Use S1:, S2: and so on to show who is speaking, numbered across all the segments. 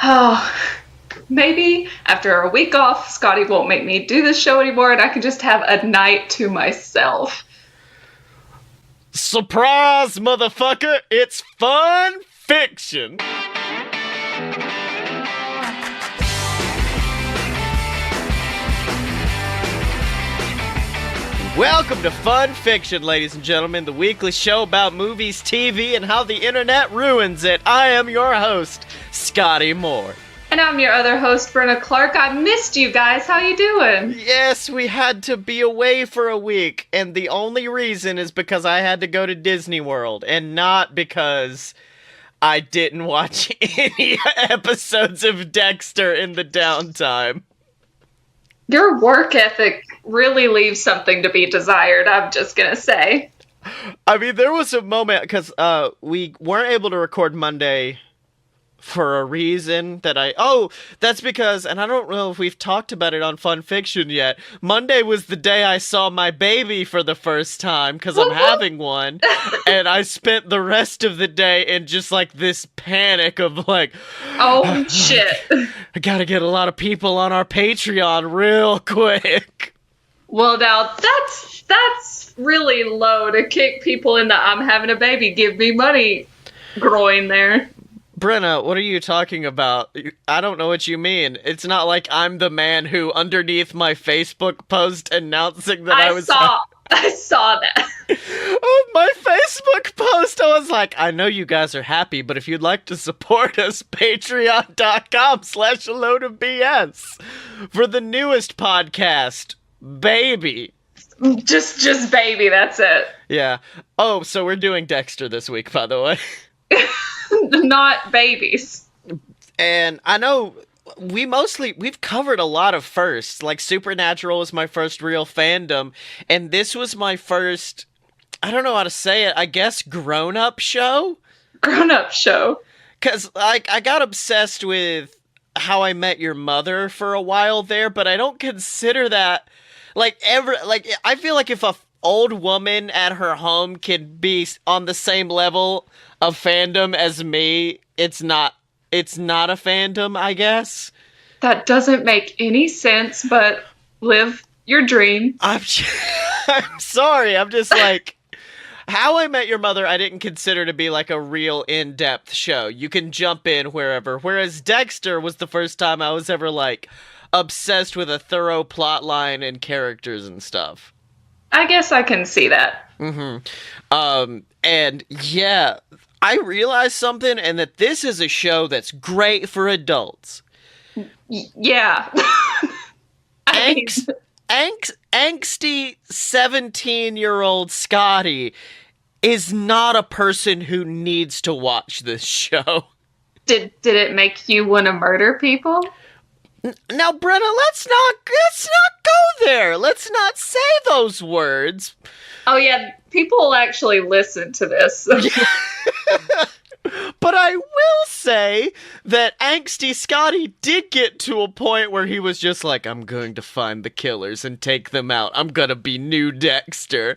S1: Oh, maybe after a week off, Scottye won't make me do this show anymore and I can just have a night to myself.
S2: Surprise, motherfucker! It's fun fiction! Welcome to Fun Fiction, ladies and gentlemen, the weekly show about movies, TV, and how the internet ruins it. I am your host, Scottye Moore.
S1: And I'm your other host, Brenna Clark. I missed you guys. How you doing?
S2: Yes, we had to be away for a week, and the only reason is because I had to go to Disney World, and not because I didn't watch any episodes of Dexter in the downtime.
S1: Your work ethic really leaves something to be desired, I'm just gonna say.
S2: I mean, there was a moment, because we weren't able to record Monday for a reason that that's because, and I don't know if we've talked about it on Fun Fiction yet, Monday was the day I saw my baby for the first time, because I'm having one, and I spent the rest of the day in just, like, this panic of, like,
S1: oh, shit.
S2: I gotta get a lot of people on our Patreon real quick.
S1: Well, now, that's really low to kick people in the I'm having a baby, give me money groin there.
S2: Brenna, what are you talking about? I don't know what you mean. It's not like I'm the man who, underneath my Facebook post announcing that I
S1: saw that.
S2: Oh, my Facebook post, I was like, I know you guys are happy, but if you'd like to support us, patreon.com/a-load-of-BS for the newest podcast, Baby.
S1: Just Baby, that's it.
S2: Yeah. Oh, so we're doing Dexter this week, by the way.
S1: Not babies.
S2: And I know we've covered a lot of firsts. Like, Supernatural was my first real fandom, and this was my first, I don't know how to say it, I guess grown-up show?
S1: Grown-up show.
S2: Because I got obsessed with How I Met Your Mother for a while there, but I don't consider that, I feel like if a old woman at her home can be on the same level of fandom as me, it's not a fandom, I guess.
S1: That doesn't make any sense, but live your dream.
S2: I'm sorry, I'm just like, How I Met Your Mother I didn't consider to be like a real in-depth show. You can jump in wherever, whereas Dexter was the first time I was ever, like, obsessed with a thorough plot line and characters and stuff.
S1: I guess I can see that.
S2: And yeah, I realized something, and that this is a show that's great for adults.
S1: Yeah.
S2: Angsty 17-year-old Scottye is not a person who needs to watch this show.
S1: Did it make you want to murder people?
S2: Now, Brenna, let's not go there. Let's not say those words.
S1: Oh yeah, people actually listen to this.
S2: But I will say that Angsty Scottye did get to a point where he was just like, I'm going to find the killers and take them out. I'm gonna be new Dexter.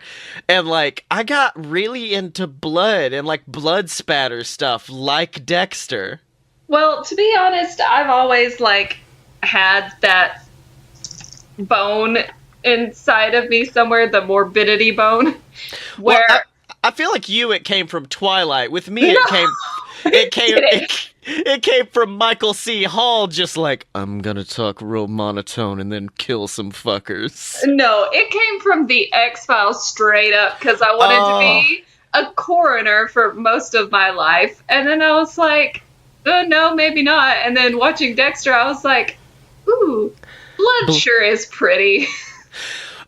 S2: And, like, I got really into blood and, like, blood spatter stuff like Dexter.
S1: Well, to be honest, I've always, like, had that bone inside of me somewhere, the morbidity bone, where...
S2: Well, I feel like it came from Twilight. With me, it came from Michael C. Hall, just like, I'm gonna talk real monotone and then kill some fuckers.
S1: No, it came from the X-Files straight up, because I wanted to be a coroner for most of my life, and then I was like, no, maybe not, and then watching Dexter, I was like, ooh, blood sure is pretty.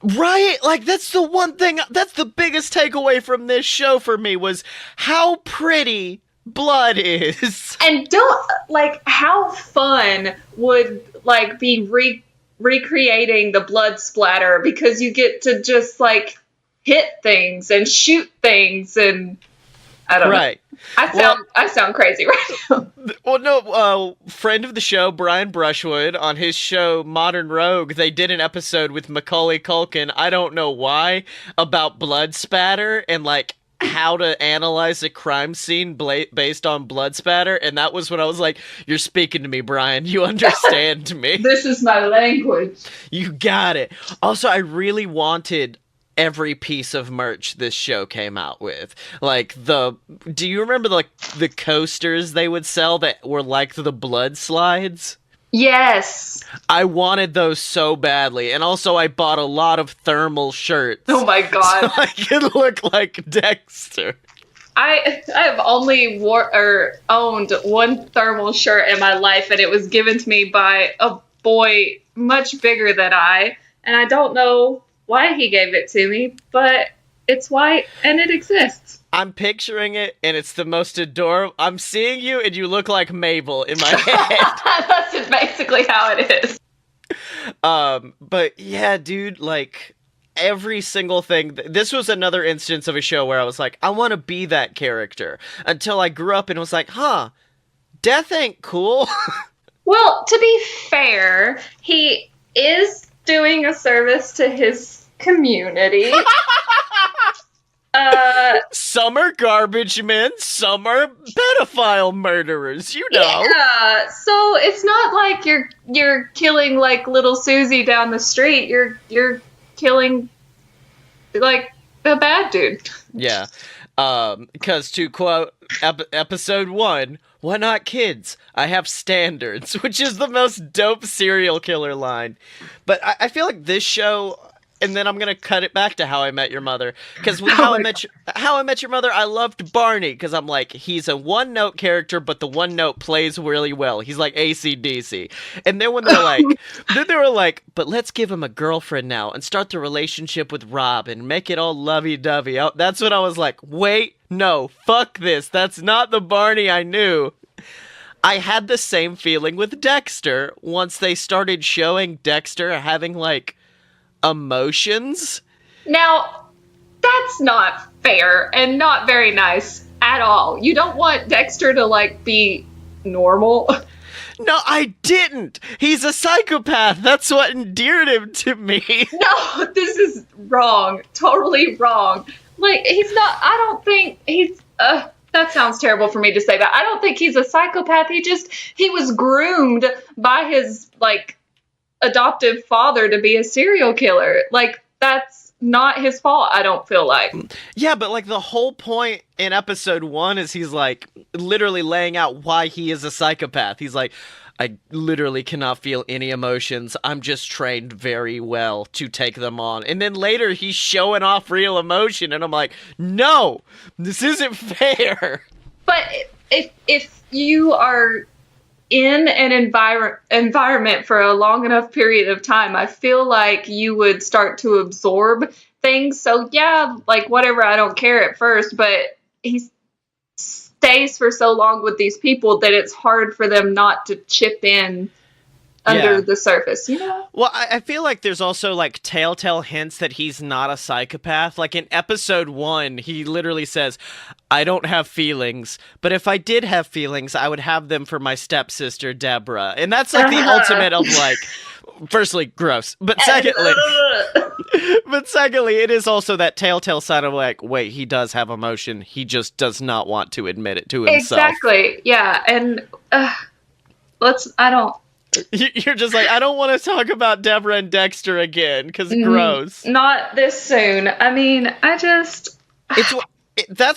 S2: Right? Like, that's the one thing, that's the biggest takeaway from this show for me, was how pretty blood is.
S1: And how fun would, like, be recreating the blood splatter, because you get to just, like, hit things and shoot things, and I don't know. I sound crazy right now.
S2: Well, no, friend of the show, Brian Brushwood, on his show Modern Rogue, they did an episode with Macaulay Culkin, I don't know why, about blood spatter, and, like, how to analyze a crime scene based on blood spatter, and that was when I was like, you're speaking to me, Brian. You understand me.
S1: This is my language.
S2: You got it. Also, I really wanted every piece of merch this show came out with. Like do you remember the coasters they would sell that were like the blood slides?
S1: Yes.
S2: I wanted those so badly. And also I bought a lot of thermal shirts.
S1: Oh my god.
S2: So I could look like Dexter.
S1: I have only owned one thermal shirt in my life, and it was given to me by a boy much bigger than I, and I don't know why he gave it to me, but it's white and it exists.
S2: I'm picturing it, and it's the most adorable. I'm seeing you, and you look like Mabel in my head.
S1: That's basically how it is.
S2: But yeah, dude, like every single thing. This was another instance of a show where I was like, I want to be that character. Until I grew up and was like, death ain't cool.
S1: Well, to be fair, he is doing a service to his community.
S2: Some are garbage men, some are pedophile murderers, you know.
S1: Yeah, so it's not like you're killing like little Susie down the street. You're killing like the bad dude.
S2: Yeah. Because to quote episode 1, why not kids? I have standards, which is the most dope serial killer line. But I feel like this show, and then I'm gonna cut it back to How I Met Your Mother, because with How I Met Your Mother, I loved Barney, because I'm like, he's a one-note character, but the one note plays really well. He's like AC/DC. And then when they were like, but let's give him a girlfriend now and start the relationship with Rob and make it all lovey-dovey. That's when I was like, wait, no, fuck this. That's not the Barney I knew. I had the same feeling with Dexter once they started showing Dexter having like emotions.
S1: Now, that's not fair and not very nice at all. You don't want Dexter to like be normal.
S2: No, I didn't. He's a psychopath. That's what endeared him to me.
S1: No, this is wrong. Totally wrong. Like, he's not, I don't think he's, that sounds terrible for me to say that. I don't think he's a psychopath. He was groomed by his, like, adoptive father to be a serial killer. Like, that's not his fault, I don't feel like.
S2: Yeah, but like the whole point in episode 1 is he's like literally laying out why he is a psychopath. He's like, I literally cannot feel any emotions. I'm just trained very well to take them on. And then later he's showing off real emotion, and I'm like, no, this isn't fair.
S1: But if you are in an environment for a long enough period of time, I feel like you would start to absorb things. So yeah, like whatever, I don't care at first, but he stays for so long with these people that it's hard for them not to chip in under the surface, you know?
S2: Well, I feel like there's also like telltale hints that he's not a psychopath. Like in episode 1, he literally says, I don't have feelings, but if I did have feelings, I would have them for my stepsister, Deborah. And that's like the ultimate of like, firstly, gross. But secondly, it is also that telltale sign of like, wait, he does have emotion. He just does not want to admit it to himself.
S1: Exactly. Yeah. And
S2: You're just like, I don't want to talk about Deborah and Dexter again, because gross.
S1: Not this soon. I mean,
S2: that's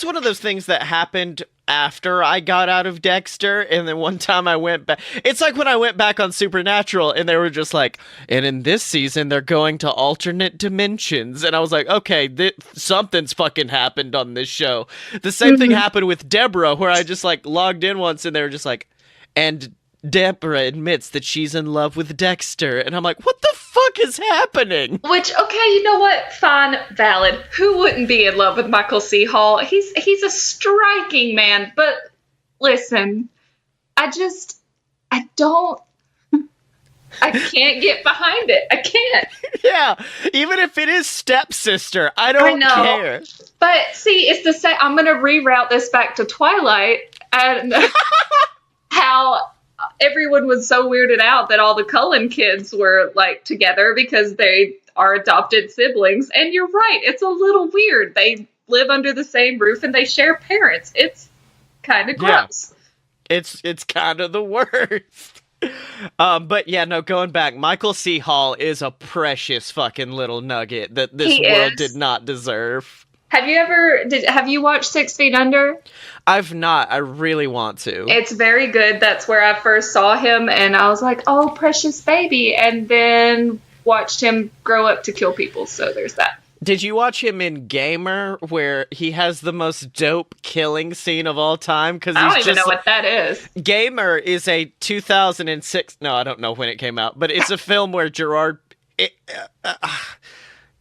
S2: one of those things that happened after I got out of Dexter, and then one time I went back. It's like when I went back on Supernatural, and they were just like, and in this season, they're going to alternate dimensions. And I was like, okay, something's fucking happened on this show. The same thing happened with Deborah, where I just like logged in once, and they were just like, and Deborah admits that she's in love with Dexter. And I'm like, what the fuck is happening?
S1: Which, okay, you know what? Fine, valid. Who wouldn't be in love with Michael C. Hall? He's a striking man. But listen, I can't get behind it. I can't.
S2: Yeah, even if it is stepsister, I don't care.
S1: But see, it's the same. I'm going to reroute this back to Twilight and how everyone was so weirded out that all the Cullen kids were like together because they are adopted siblings. And you're right, it's a little weird. They live under the same roof and they share parents. It's kind of gross.
S2: Yeah. It's kind of the worst. But yeah, no, going back, Michael C. Hall is a precious fucking little nugget that this world did not deserve.
S1: Have you watched 6 Feet Under?
S2: I've not. I really want to.
S1: It's very good. That's where I first saw him, and I was like, oh, precious baby, and then watched him grow up to kill people, so there's that.
S2: Did you watch him in Gamer, where he has the most dope killing scene of all time?
S1: I don't even know what that is.
S2: Gamer is a 2006... No, I don't know when it came out, but it's a film where Gerard...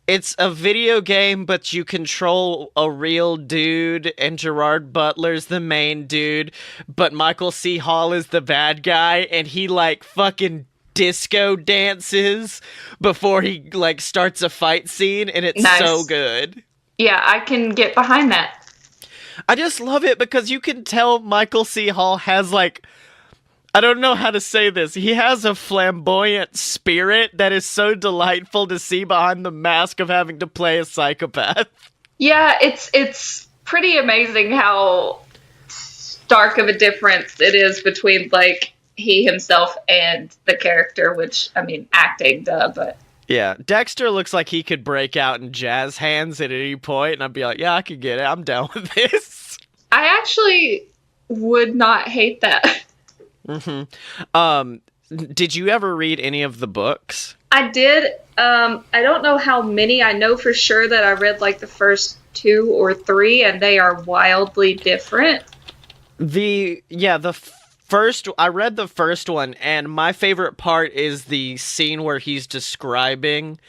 S2: It's a video game, but you control a real dude, and Gerard Butler's the main dude, but Michael C. Hall is the bad guy, and he, like, fucking disco dances before he, like, starts a fight scene, and it's so good.
S1: Yeah, I can get behind that.
S2: I just love it because you can tell Michael C. Hall has, like... I don't know how to say this. He has a flamboyant spirit that is so delightful to see behind the mask of having to play a psychopath.
S1: Yeah, it's pretty amazing how stark of a difference it is between, like, he himself and the character, which, I mean, acting, duh, but...
S2: Yeah, Dexter looks like he could break out in jazz hands at any point, and I'd be like, yeah, I could get it. I'm down with this.
S1: I actually would not hate that.
S2: Mm-hmm. Did you ever read any of the books?
S1: I did. I don't know how many. I know for sure that I read like the first 2 or 3, and they are wildly different.
S2: I read the first one, and my favorite part is the scene where he's describing,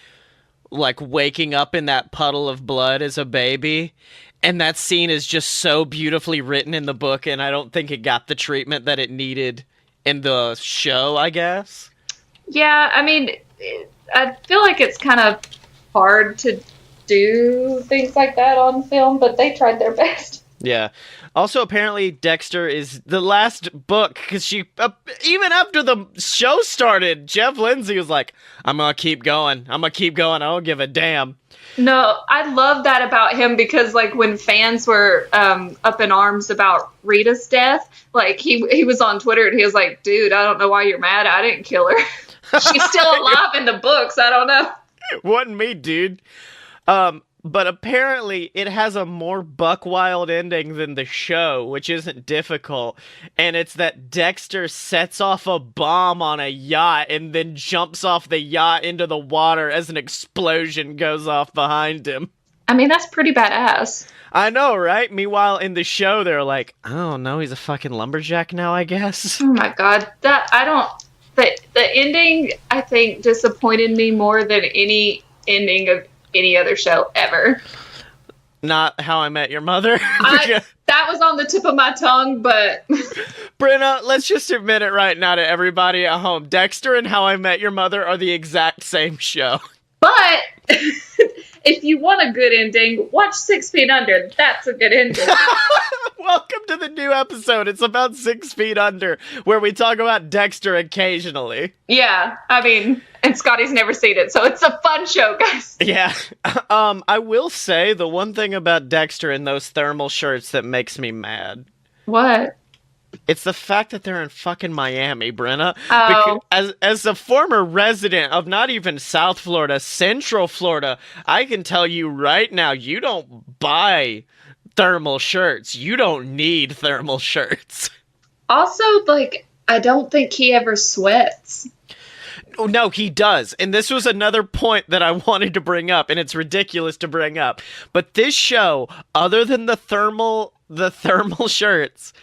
S2: like, waking up in that puddle of blood as a baby. And that scene is just so beautifully written in the book, and I don't think it got the treatment that it needed in the show, I guess.
S1: Yeah, I mean, I feel like it's kind of hard to do things like that on film, but they tried their best.
S2: Yeah. Also, apparently, Dexter is the last book, because she, even after the show started, Jeff Lindsay was like, I'm going to keep going. I don't give a damn.
S1: No, I love that about him because, like, when fans were up in arms about Rita's death, like, he was on Twitter and he was like, dude, I don't know why you're mad. I didn't kill her. She's still alive in the books. I don't know.
S2: Wasn't me, dude. But apparently it has a more buck wild ending than the show, which isn't difficult. And it's that Dexter sets off a bomb on a yacht and then jumps off the yacht into the water as an explosion goes off behind him.
S1: I mean, that's pretty badass.
S2: I know, right? Meanwhile, in the show, they're like, oh no, he's a fucking lumberjack now, I guess.
S1: Oh my god. The ending, I think, disappointed me more than any ending of any other show ever.
S2: Not How I Met Your Mother.
S1: That was on the tip of my tongue, but...
S2: Brenna, let's just admit it right now to everybody at home. Dexter and How I Met Your Mother are the exact same show.
S1: But if you want a good ending, watch 6 Feet Under. That's a good ending.
S2: Welcome to the new episode. It's about 6 Feet Under, where we talk about Dexter occasionally.
S1: Yeah, I mean, and Scotty's never seen it, so it's a fun show, guys.
S2: Yeah. I will say the one thing about Dexter in those thermal shirts that makes me mad.
S1: What?
S2: It's the fact that they're in fucking Miami, Brenna.
S1: Oh.
S2: As a former resident of not even South Florida, Central Florida, I can tell you right now, you don't buy thermal shirts. You don't need thermal shirts.
S1: Also, like, I don't think he ever sweats.
S2: No, he does. And this was another point that I wanted to bring up, and it's ridiculous to bring up. But this show, other than the thermal shirts,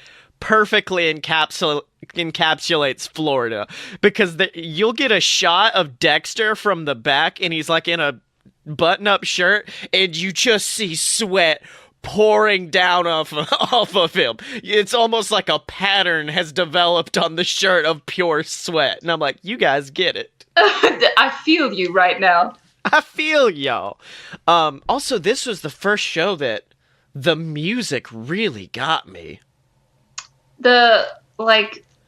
S2: perfectly encapsulates Florida, because you'll get a shot of Dexter from the back and he's like in a button-up shirt and you just see sweat pouring down off of him. It's almost like a pattern has developed on the shirt of pure sweat, and I'm like, you guys get it.
S1: I feel you right now.
S2: I feel y'all. Also, this was the first show that the music really got me.
S1: The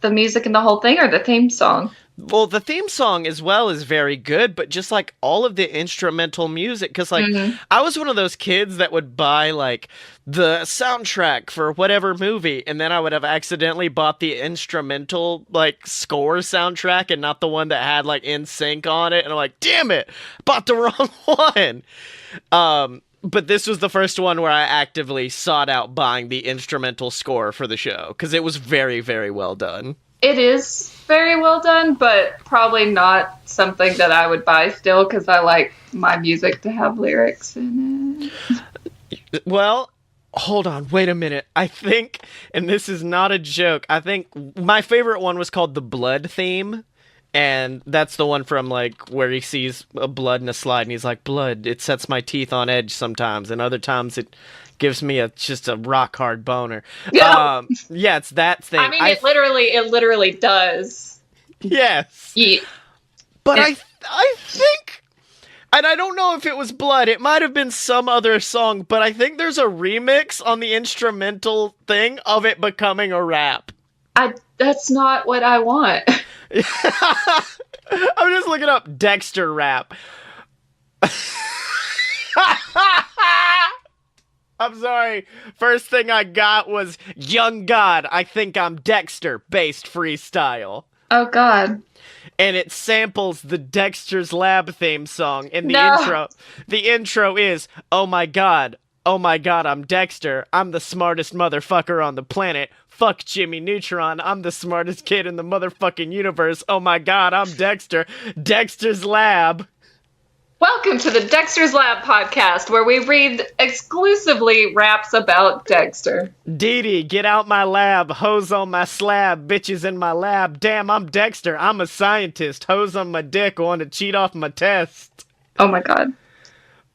S1: music in the whole thing, or the theme song?
S2: Well, the theme song as well is very good, but just like all of the instrumental music, because like I was one of those kids that would buy like the soundtrack for whatever movie, and then I would have accidentally bought the instrumental like score soundtrack and not the one that had like In Sync on it, and I'm like, damn it, bought the wrong one. But this was the first one where I actively sought out buying the instrumental score for the show because it was very, very well done.
S1: It is very well done, but probably not something that I would buy still because I like my music to have lyrics in it.
S2: Well, hold on, wait a minute. I think, and this is not a joke, I think my favorite one was called the Blood theme. And that's the one from, like, where he sees a blood in a slide, and he's like, blood, it sets my teeth on edge sometimes, and other times it gives me just a rock-hard boner.
S1: Yeah.
S2: Yeah, it's that thing.
S1: I mean, it literally does.
S2: Yes.
S1: Yeah.
S2: But I think, and I don't know if it was Blood, it might have been some other song, but I think there's a remix on the instrumental thing of it becoming a rap.
S1: That's not what I want.
S2: I'm just looking up Dexter rap. I'm sorry. First thing I got was Young God, I Think I'm Dexter based freestyle.
S1: Oh, God.
S2: And it samples the Dexter's Lab theme song in the
S1: No.
S2: intro. The intro is, oh my God, I'm Dexter. I'm the smartest motherfucker on the planet. Fuck Jimmy Neutron. I'm the smartest kid in the motherfucking universe. Oh my God, I'm Dexter. Dexter's Lab.
S1: Welcome to the Dexter's Lab podcast, where we read exclusively raps about Dexter.
S2: Dee Dee, get out my lab. Hose on my slab. Bitches in my lab. Damn, I'm Dexter. I'm a scientist. Hose on my dick. Want to cheat off my test.
S1: Oh my God.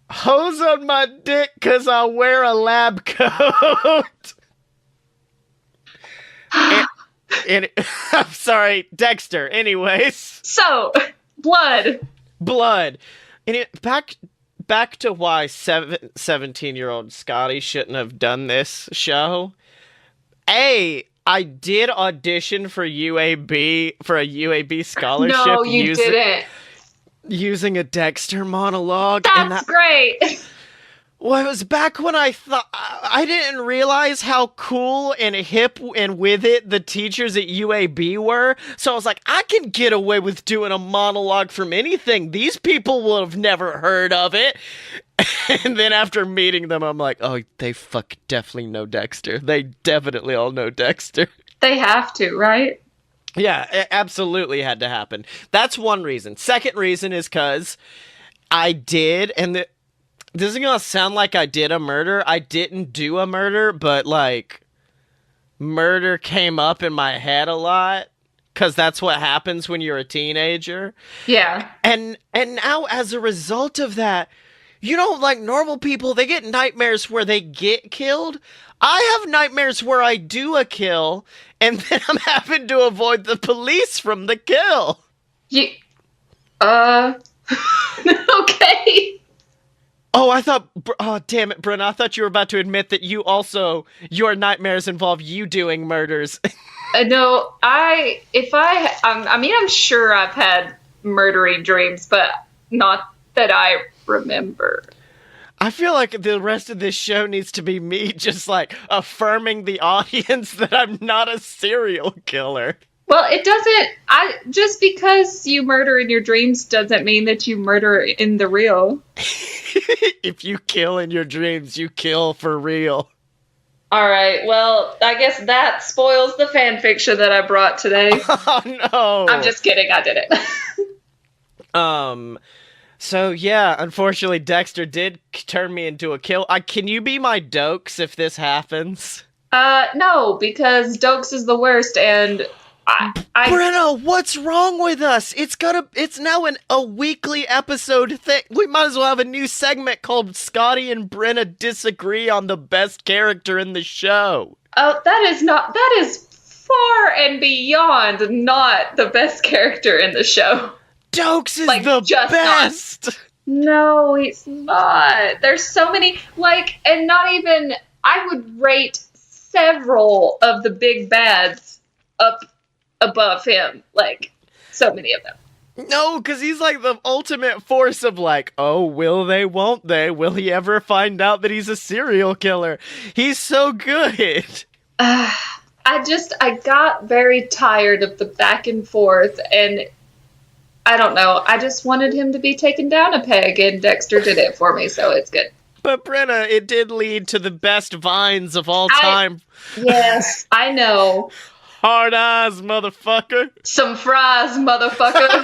S2: Hose on my dick because I wear a lab coat. and I'm sorry, Dexter. Anyways.
S1: So, blood.
S2: And it back to why 17-year-old Scottye shouldn't have done this show. I did audition for UAB for a UAB scholarship.
S1: No, you didn't.
S2: Using a Dexter monologue.
S1: That's great.
S2: Well, it was back when I thought I didn't realize how cool and hip and with it the teachers at UAB were. So I was like, I can get away with doing a monologue from anything. These people will have never heard of it. And then after meeting them, I'm like, oh, they definitely know Dexter. They definitely all know Dexter.
S1: They have to, right?
S2: Yeah, it absolutely had to happen. That's one reason. Second reason is because I did, and this is gonna sound like I did a murder. I didn't do a murder, but like murder came up in my head a lot because that's what happens when you're a teenager.
S1: Yeah.
S2: And now as a result of that, you know, like normal people, they get nightmares where they get killed. I have nightmares where I do a kill and then I'm having to avoid the police from the kill.
S1: Okay.
S2: Oh, damn it, Brenna. I thought you were about to admit that your nightmares involve you doing murders.
S1: No, I'm sure I've had murdery dreams, but not that I remember.
S2: I feel like the rest of this show needs to be me just like affirming the audience that I'm not a serial killer.
S1: Well, just because you murder in your dreams doesn't mean that you murder in the real.
S2: If you kill in your dreams, you kill for real.
S1: All right, well, I guess that spoils the fan fiction that I brought today.
S2: Oh, no.
S1: I'm just kidding, I did it.
S2: So yeah, unfortunately, Dexter did turn me into a kill. Can you be my Doakes if this happens?
S1: No, because Doakes is the worst, and
S2: Brenna, what's wrong with us? It's now a weekly episode thing. We might as well have a new segment called Scottye and Brenna disagree on the best character in the show.
S1: Oh, that is far and beyond not the best character in the show.
S2: Doakes is the best!
S1: No, he's not. There's so many, and not even, I would rate several of the big bads up above him. so many of them.
S2: No, because he's like the ultimate force of like, oh, will they, won't they? Will he ever find out that he's a serial killer? He's so good.
S1: I got very tired of the back and forth, and I don't know. I just wanted him to be taken down a peg, and Dexter did it for me, so it's good.
S2: But Brenna, it did lead to the best vines of all time.
S1: Yes, I know.
S2: Hard eyes, motherfucker.
S1: Some fries, motherfucker.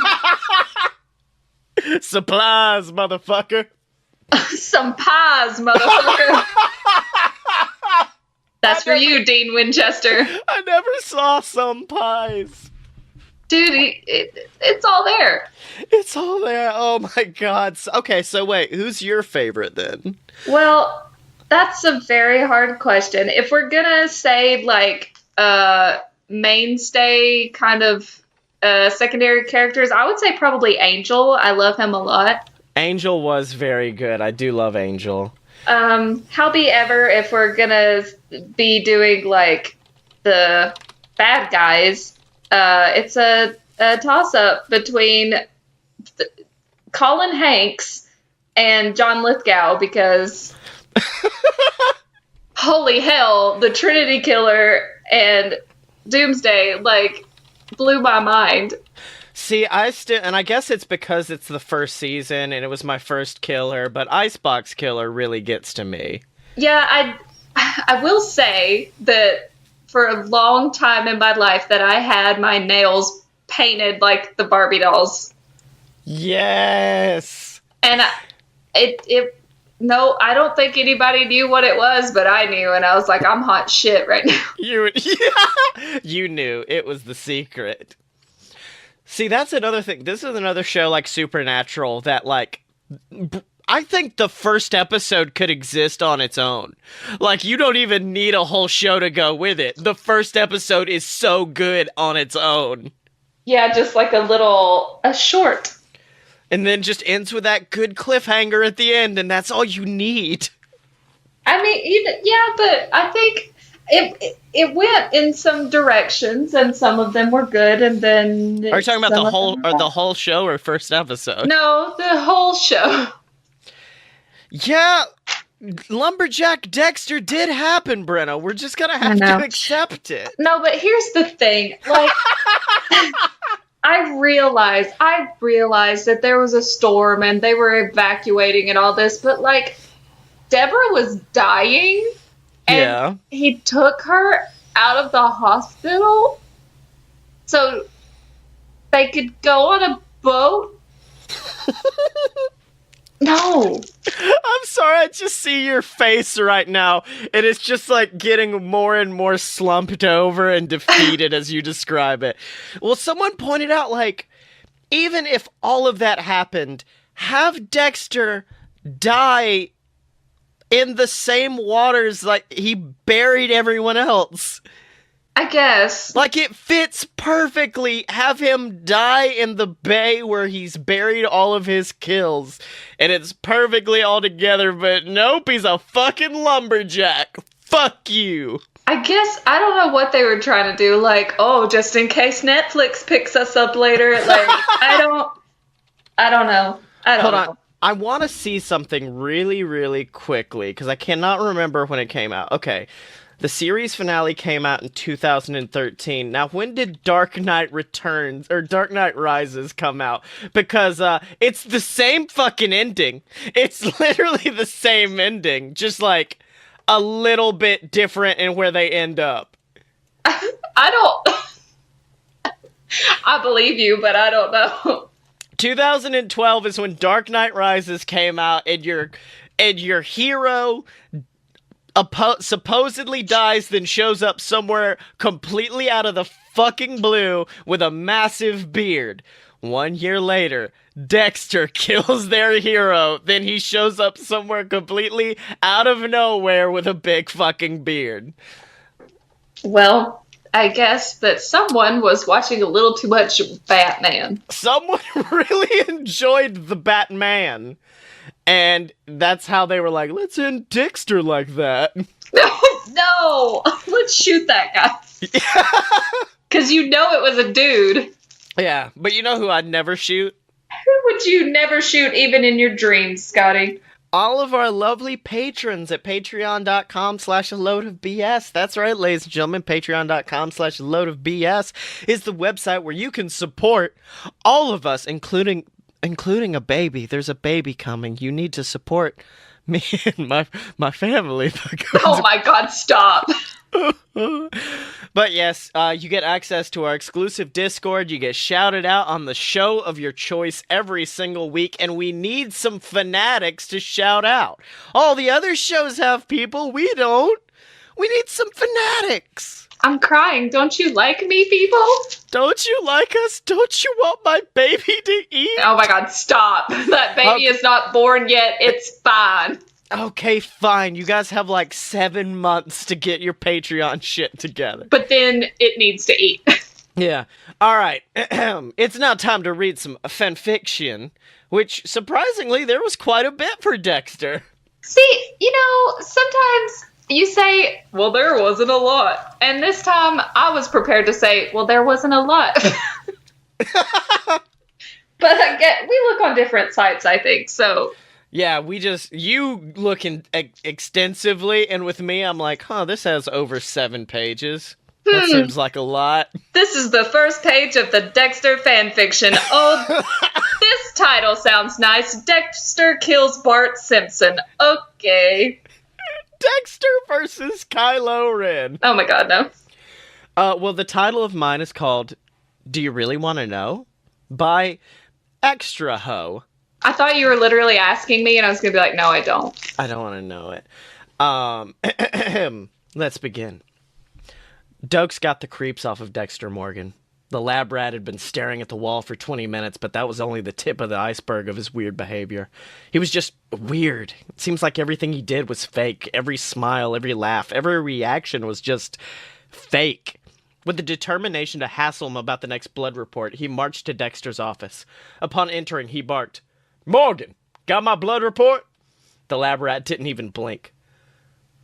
S2: Supplies, motherfucker.
S1: Some pies, motherfucker. That's for you, Dean Winchester.
S2: I never saw some pies.
S1: Dude, it's all there.
S2: It's all there. Oh my god. Okay, so wait, who's your favorite then?
S1: Well, that's a very hard question. If we're gonna say, like, mainstay kind of secondary characters, I would say probably Angel. I love him a lot.
S2: Angel was very good. I do love Angel.
S1: However, if we're gonna be doing, like, the bad guys, it's a toss-up between Colin Hanks and John Lithgow, because holy hell, the Trinity Killer and Doomsday, like, blew my mind.
S2: See, and I guess it's because it's the first season and it was my first killer, but Icebox Killer really gets to me.
S1: Yeah, I will say that for a long time in my life that I had my nails painted like the Barbie dolls.
S2: Yes.
S1: And no, I don't think anybody knew what it was, but I knew, and I was like, I'm hot shit right now.
S2: You knew. It was the secret. See, that's another thing. This is another show like Supernatural that, like, I think the first episode could exist on its own. Like, you don't even need a whole show to go with it. The first episode is so good on its own.
S1: Yeah, just like a short.
S2: And then just ends with that good cliffhanger at the end, and that's all you need.
S1: I mean, yeah, but I think it went in some directions, and some of them were good, and then...
S2: Are you talking about the whole show or first episode?
S1: No, the whole show.
S2: Yeah, Lumberjack Dexter did happen, Brenna. We're just gonna have to accept it.
S1: No, but here's the thing. Like, I realized that there was a storm and they were evacuating and all this, but, like, Deborah was dying, and he took her out of the hospital so they could go on a boat. No.
S2: I'm sorry, I just see your face right now, and it's just like getting more and more slumped over and defeated as you describe it. Well, someone pointed out, like, even if all of that happened, have Dexter die in the same waters like he buried everyone else.
S1: I guess.
S2: Like, it fits perfectly. Have him die in the bay where he's buried all of his kills. And it's perfectly all together, but nope, he's a fucking lumberjack. Fuck you.
S1: I guess, I don't know what they were trying to do. Like, oh, just in case Netflix picks us up later. Like, I don't know. Hold on.
S2: I want to see something really, really quickly, because I cannot remember when it came out. Okay. The series finale came out in 2013. Now, when did Dark Knight Returns, or Dark Knight Rises come out? Because, it's the same fucking ending. It's literally the same ending, just, like, a little bit different in where they end up.
S1: I believe you, but I don't know.
S2: 2012 is when Dark Knight Rises came out, and your hero supposedly dies, then shows up somewhere completely out of the fucking blue with a massive beard. 1 year later, Dexter kills their hero, then he shows up somewhere completely out of nowhere with a big fucking beard.
S1: Well, I guess that someone was watching a little too much Batman.
S2: Someone really enjoyed the Batman. And that's how they were like, let's end Dexter like that.
S1: No, let's shoot that guy. Because you know it was a dude.
S2: Yeah, but you know who I'd never shoot?
S1: Who would you never shoot even in your dreams, Scottye?
S2: All of our lovely patrons at patreon.com/a-load-of-BS. That's right, ladies and gentlemen. Patreon.com/a-load-of-BS is the website where you can support all of us, including a baby. There's a baby coming. You need to support me and my family.
S1: Oh my God, stop.
S2: But yes, you get access to our exclusive Discord. You get shouted out on the show of your choice every single week, and we need some fanatics to shout out. All the other shows have people. We don't. We need some fanatics.
S1: I'm crying. Don't you like me, people?
S2: Don't you like us? Don't you want my baby to eat?
S1: Oh my God, stop. That baby is not born yet. It's fine.
S2: Okay, fine. You guys have like 7 months to get your Patreon shit together.
S1: But then it needs to eat.
S2: Yeah. All right. It's now time to read some fanfiction, which surprisingly there was quite a bit for Dexter.
S1: See, sometimes you say, well, there wasn't a lot. And this time I was prepared to say, well, there wasn't a lot. But we look on different sites, I think, so...
S2: Yeah, you look extensively, and with me, I'm like, this has over 7 pages. That seems like a lot.
S1: This is the first page of the Dexter fanfiction. Oh, this title sounds nice. Dexter kills Bart Simpson. Okay.
S2: Dexter versus Kylo Ren.
S1: Oh my God, no.
S2: Well, the title of mine is called Do You Really Want to Know? By Extra Ho.
S1: I thought you were literally asking me, and I was going to be like, no, I don't.
S2: I don't want to know it. Let's begin. Doakes got the creeps off of Dexter Morgan. The lab rat had been staring at the wall for 20 minutes, but that was only the tip of the iceberg of his weird behavior. He was just weird. It seems like everything he did was fake. Every smile, every laugh, every reaction was just fake. With the determination to hassle him about the next blood report, he marched to Dexter's office. Upon entering, he barked, "Morgan, got my blood report?" The lab rat didn't even blink.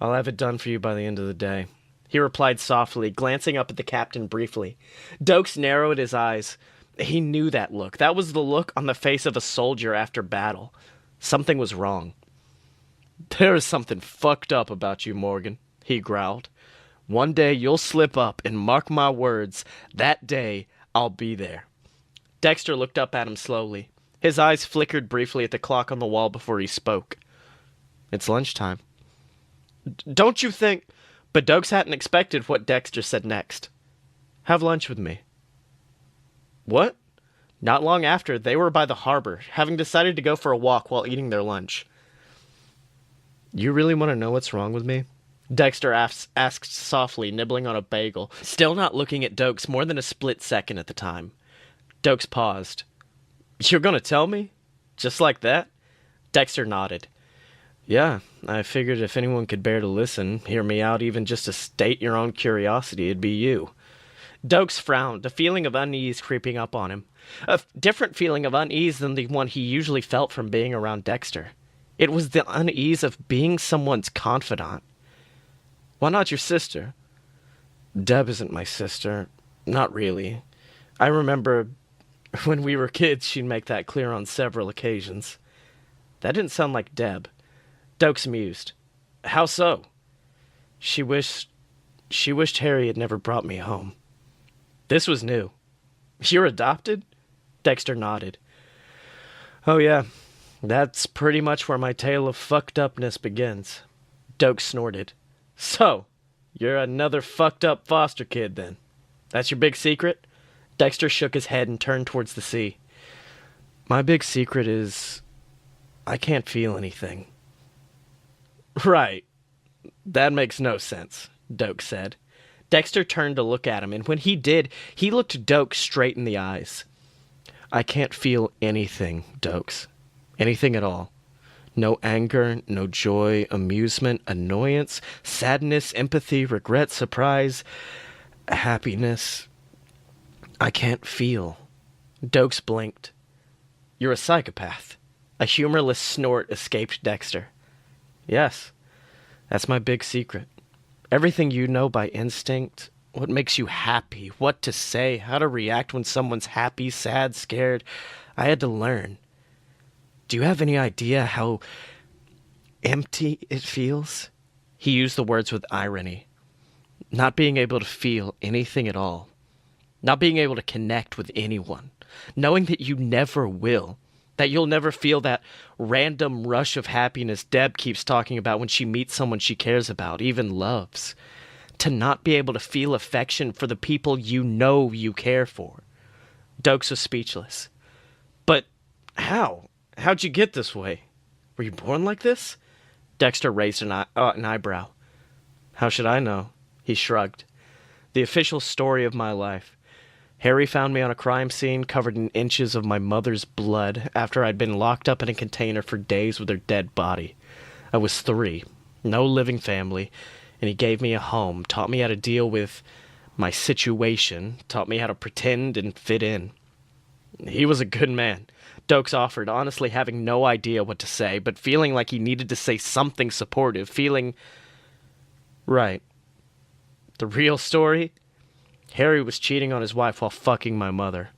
S2: "I'll have it done for you by the end of the day," he replied softly, glancing up at the captain briefly. Doakes narrowed his eyes. He knew that look. That was the look on the face of a soldier after battle. Something was wrong. "There is something fucked up about you, Morgan," he growled. "One day you'll slip up, and mark my words, that day I'll be there." Dexter looked up at him slowly. His eyes flickered briefly at the clock on the wall before he spoke. "It's lunchtime." "Don't you think..." But Doakes hadn't expected what Dexter said next. "Have lunch with me." What? Not long after, they were by the harbor, having decided to go for a walk while eating their lunch. "You really want to know what's wrong with me?" Dexter asked softly, nibbling on a bagel, still not looking at Doakes more than a split second at the time. Doakes paused. "You're gonna tell me? Just like that?" Dexter nodded. "Yeah, I figured if anyone could bear to listen, hear me out even just to state your own curiosity, it'd be you." Doakes frowned, a feeling of unease creeping up on him. A different feeling of unease than the one he usually felt from being around Dexter. It was the unease of being someone's confidant. "Why not your sister?" "Deb isn't my sister. Not really. I remember when we were kids, she'd make that clear on several occasions." That didn't sound like Deb. Doakes mused. "How so?" She wished Harry had never brought me home." This was new. "You're adopted?" Dexter nodded. "Oh yeah, that's pretty much where my tale of fucked upness begins." Doakes snorted. "So, you're another fucked up foster kid then? That's your big secret?" Dexter shook his head and turned towards the sea. "My big secret is I can't feel anything." "Right. That makes no sense," Doakes said. Dexter turned to look at him, and when he did, he looked Doakes straight in the eyes. "I can't feel anything, Doakes. Anything at all. No anger, no joy, amusement, annoyance, sadness, empathy, regret, surprise, happiness. I can't feel." Doakes blinked. "You're a psychopath." A humorless snort escaped Dexter. "Yes, that's my big secret. Everything you know by instinct, what makes you happy, what to say, how to react when someone's happy, sad, scared. I had to learn. Do you have any idea how empty it feels? He used the words with irony. Not being able to feel anything at all. Not being able to connect with anyone. Knowing that you never will. That you'll never feel that random rush of happiness Deb keeps talking about when she meets someone she cares about, even loves. To not be able to feel affection for the people you know you care for. Doakes was speechless. But how? How'd you get this way? Were you born like this? Dexter raised an eyebrow. How should I know? He shrugged. The official story of my life. Harry found me on a crime scene covered in inches of my mother's blood after I'd been locked up in a container for days with her dead body. I was 3, no living family, and he gave me a home, taught me how to deal with my situation, taught me how to pretend and fit in. He was a good man, Doakes offered, honestly having no idea what to say, but feeling like he needed to say something supportive, feeling... Right. The real story? Harry was cheating on his wife while fucking my mother.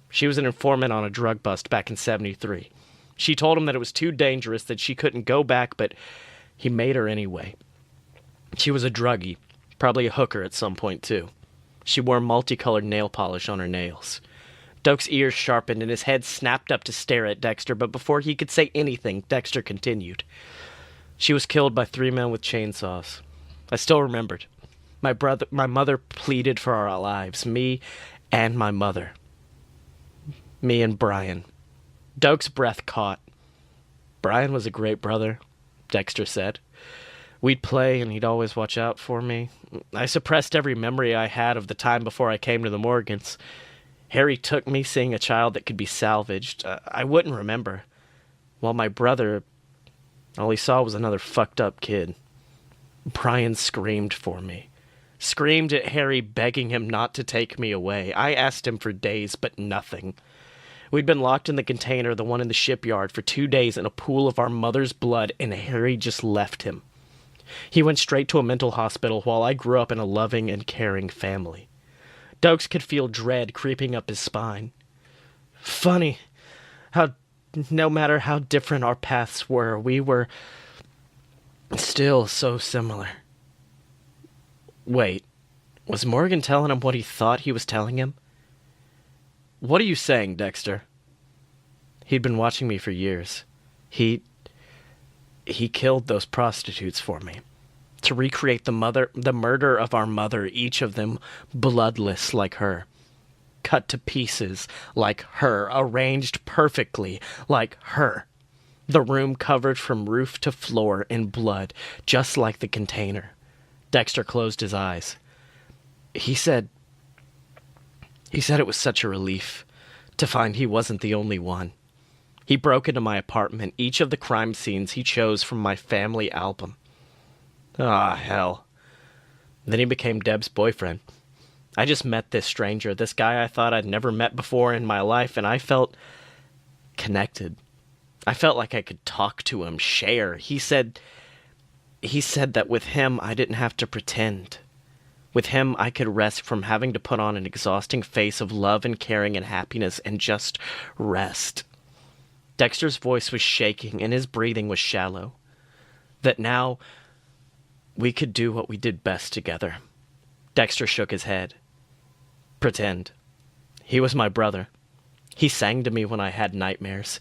S2: She was an informant on a drug bust back in '73. She told him that it was too dangerous, that she couldn't go back, but he made her anyway. She was a druggie, probably a hooker at some point too. She wore multicolored nail polish on her nails. Doakes' ears sharpened and his head snapped up to stare at Dexter, but before he could say anything, Dexter continued. She was killed by 3 men with chainsaws. I still remembered. My mother pleaded for our lives, me and my mother. Me and Brian. Doakes' breath caught. Brian was a great brother, Dexter said. We'd play and he'd always watch out for me. I suppressed every memory I had of the time before I came to the Morgans. Harry took me seeing a child that could be salvaged. I wouldn't remember. While my brother, all he saw was another fucked up kid. Brian screamed for me. Screamed at Harry, begging him not to take me away. I asked him for days, but nothing. We'd been locked in the container, the one in the shipyard, for 2 days in a pool of our mother's blood, and Harry just left him. He went straight to a mental hospital while I grew up in a loving and caring family. Doakes could feel dread creeping up his spine. Funny how no matter how different our paths were, we were still so similar. Wait, was Morgan telling him what he thought he was telling him? What are you saying, Dexter? He'd been watching me for years. He killed those prostitutes for me. To recreate the murder of our mother, each of them bloodless like her. Cut to pieces like her, arranged perfectly like her. The room covered from roof to floor in blood, just like the container. Dexter closed his eyes. He said it was such a relief to find he wasn't the only one. He broke into my apartment, each of the crime scenes he chose from my family album. Ah, hell. Then he became Deb's boyfriend. I just met this stranger, this guy I thought I'd never met before in my life, and I felt connected. I felt like I could talk to him, share. He said that with him I didn't have to pretend. With him I could rest from having to put on an exhausting face of love and caring and happiness and just rest. Dexter's voice was shaking and his breathing was shallow. That now we could do what we did best together. Dexter shook his head. Pretend. He was my brother. He sang to me when I had nightmares.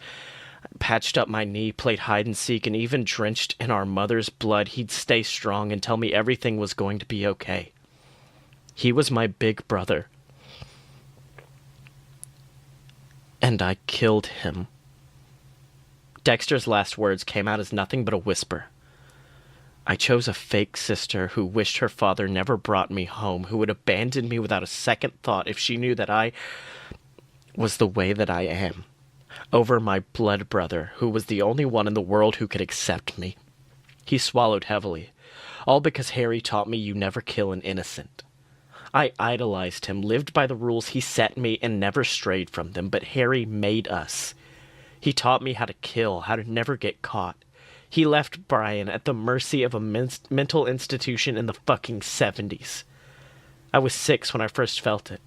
S2: Patched up my knee, played hide and seek, and even drenched in our mother's blood, he'd stay strong and tell me everything was going to be okay. He was my big brother. And I killed him. Dexter's last words came out as nothing but a whisper. I chose a fake sister who wished her father never brought me home, who would abandon me without a second thought if she knew that I was the way that I am, over my blood brother, who was the only one in the world who could accept me. He swallowed heavily, all because Harry taught me you never kill an innocent. I idolized him, lived by the rules he set me, and never strayed from them, but Harry made us. He taught me how to kill, how to never get caught. He left Brian at the mercy of a mental institution in the fucking 70s. I was 6 when I first felt it.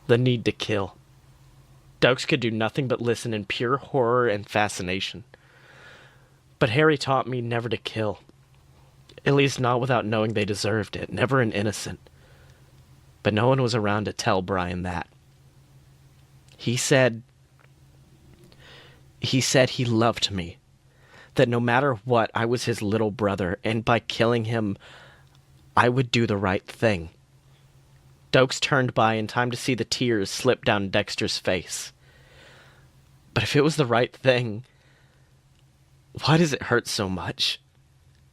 S2: The need to kill. Doakes could do nothing but listen in pure horror and fascination. But Harry taught me never to kill. At least not without knowing they deserved it, never an innocent. But no one was around to tell Brian that. He said he loved me. That no matter what, I was his little brother, and by killing him, I would do the right thing. Doakes turned by in time to see the tears slip down Dexter's face. But if it was the right thing, why does it hurt so much?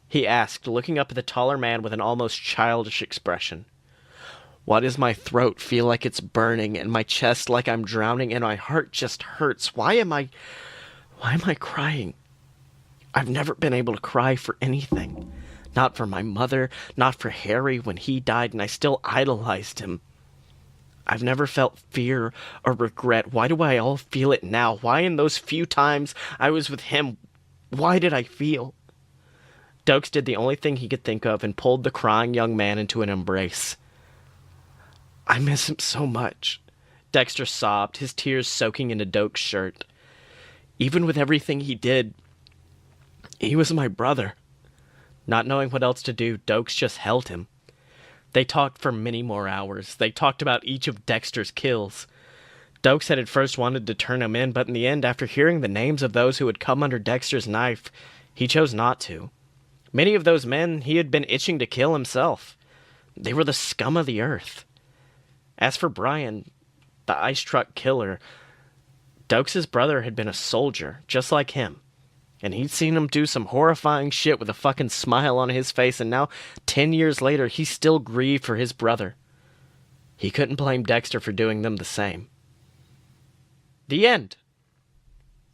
S2: He asked, looking up at the taller man with an almost childish expression. Why does my throat feel like it's burning, and my chest like I'm drowning, and my heart just hurts? Why am I crying? I've never been able to cry for anything. Not for my mother, not for Harry when he died, and I still idolized him. I've never felt fear or regret. Why do I all feel it now? Why in those few times I was with him, why did I feel? Doakes did the only thing he could think of and pulled the crying young man into an embrace. I miss him so much. Dexter sobbed, his tears soaking into Doakes' shirt. Even with everything he did, he was my brother. Not knowing what else to do, Doakes just held him. They talked for many more hours. They talked about each of Dexter's kills. Doakes had at first wanted to turn him in, but in the end, after hearing the names of those who had come under Dexter's knife, he chose not to. Many of those men he had been itching to kill himself. They were the scum of the earth. As for Brian, the ice truck killer, Doakes' brother had been a soldier, just like him. And he'd seen him do some horrifying shit with a fucking smile on his face, and now, 10 years later, he still grieved for his brother. He couldn't blame Dexter for doing them the same. The end.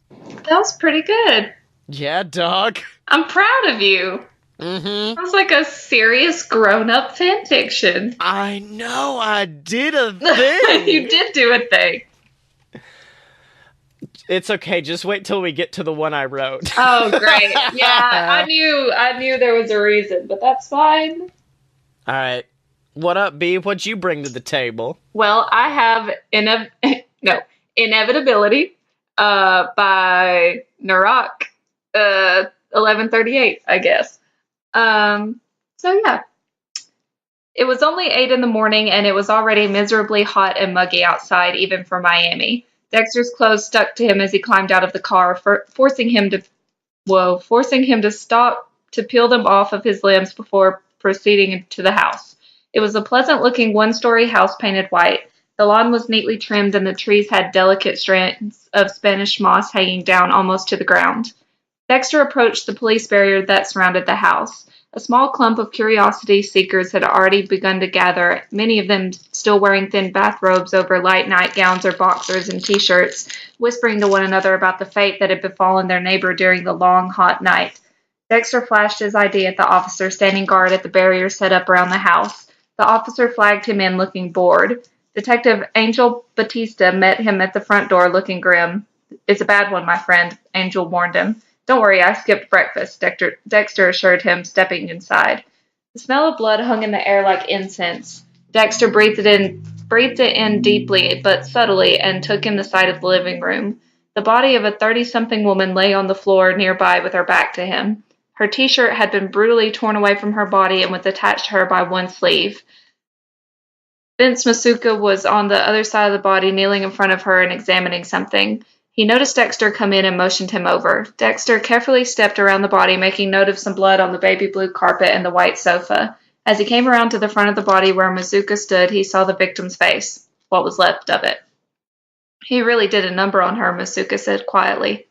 S1: That was pretty good.
S2: Yeah, dog.
S1: I'm proud of you.
S2: Mm-hmm.
S1: That was like a serious grown-up fan fiction.
S2: I know, I did a thing.
S1: You did do a thing.
S2: It's okay, just wait till we get to the one I wrote.
S1: Oh, great. Yeah, I knew there was a reason, but that's fine.
S2: Alright. What up, B? What'd you bring to the table?
S1: Well, I have Inevitability by Narok 1138, I guess. So yeah. It was only 8 in the morning, and it was already miserably hot and muggy outside, even for Miami. Dexter's clothes stuck to him as he climbed out of the car, forcing him to stop to peel them off of his limbs before proceeding into the house. It was a pleasant-looking one-story house painted white. The lawn was neatly trimmed, and the trees had delicate strands of Spanish moss hanging down almost to the ground. Dexter approached the police barrier that surrounded the house. A small clump of curiosity seekers had already begun to gather, many of them still wearing thin bathrobes over light nightgowns or boxers and t-shirts, whispering to one another about the fate that had befallen their neighbor during the long, hot night. Dexter flashed his ID at the officer standing guard at the barrier set up around the house. The officer flagged him in, looking bored. Detective Angel Batista met him at the front door, looking grim. "It's a bad one, my friend," Angel warned him. "Don't worry, I skipped breakfast," Dexter assured him, stepping inside. The smell of blood hung in the air like incense. Dexter breathed it in deeply but subtly and took in the sight of the living room. The body of a 30-something woman lay on the floor nearby with her back to him. Her t-shirt had been brutally torn away from her body and was attached to her by one sleeve. Vince Masuka was on the other side of the body, kneeling in front of her and examining something. He noticed Dexter come in and motioned him over. Dexter carefully stepped around the body, making note of some blood on the baby blue carpet and the white sofa. As he came around to the front of the body where Masuka stood, he saw the victim's face, what was left of it. "He really did a number on her," Masuka said quietly.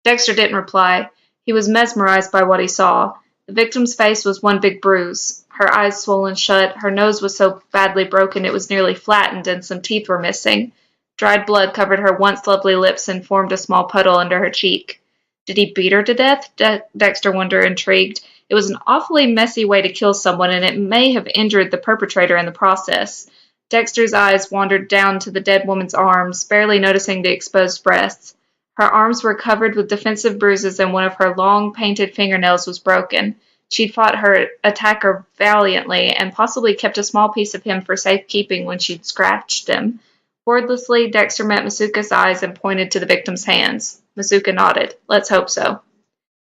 S1: Dexter didn't reply. He was mesmerized by what he saw. The victim's face was one big bruise. Her eyes swollen shut, her nose was so badly broken it was nearly flattened, and some teeth were missing. Dried blood covered her once lovely lips and formed a small puddle under her cheek. Did he beat her to death? Dexter wondered, intrigued. It was an awfully messy way to kill someone, and it may have injured the perpetrator in the process. Dexter's eyes wandered down to the dead woman's arms, barely noticing the exposed breasts. Her arms were covered with defensive bruises, and one of her long, painted fingernails was broken. She'd fought her attacker valiantly and possibly kept a small piece of him for safekeeping when she'd scratched him. Wordlessly, Dexter met Masuka's eyes and pointed to the victim's hands. Masuka nodded. Let's hope so.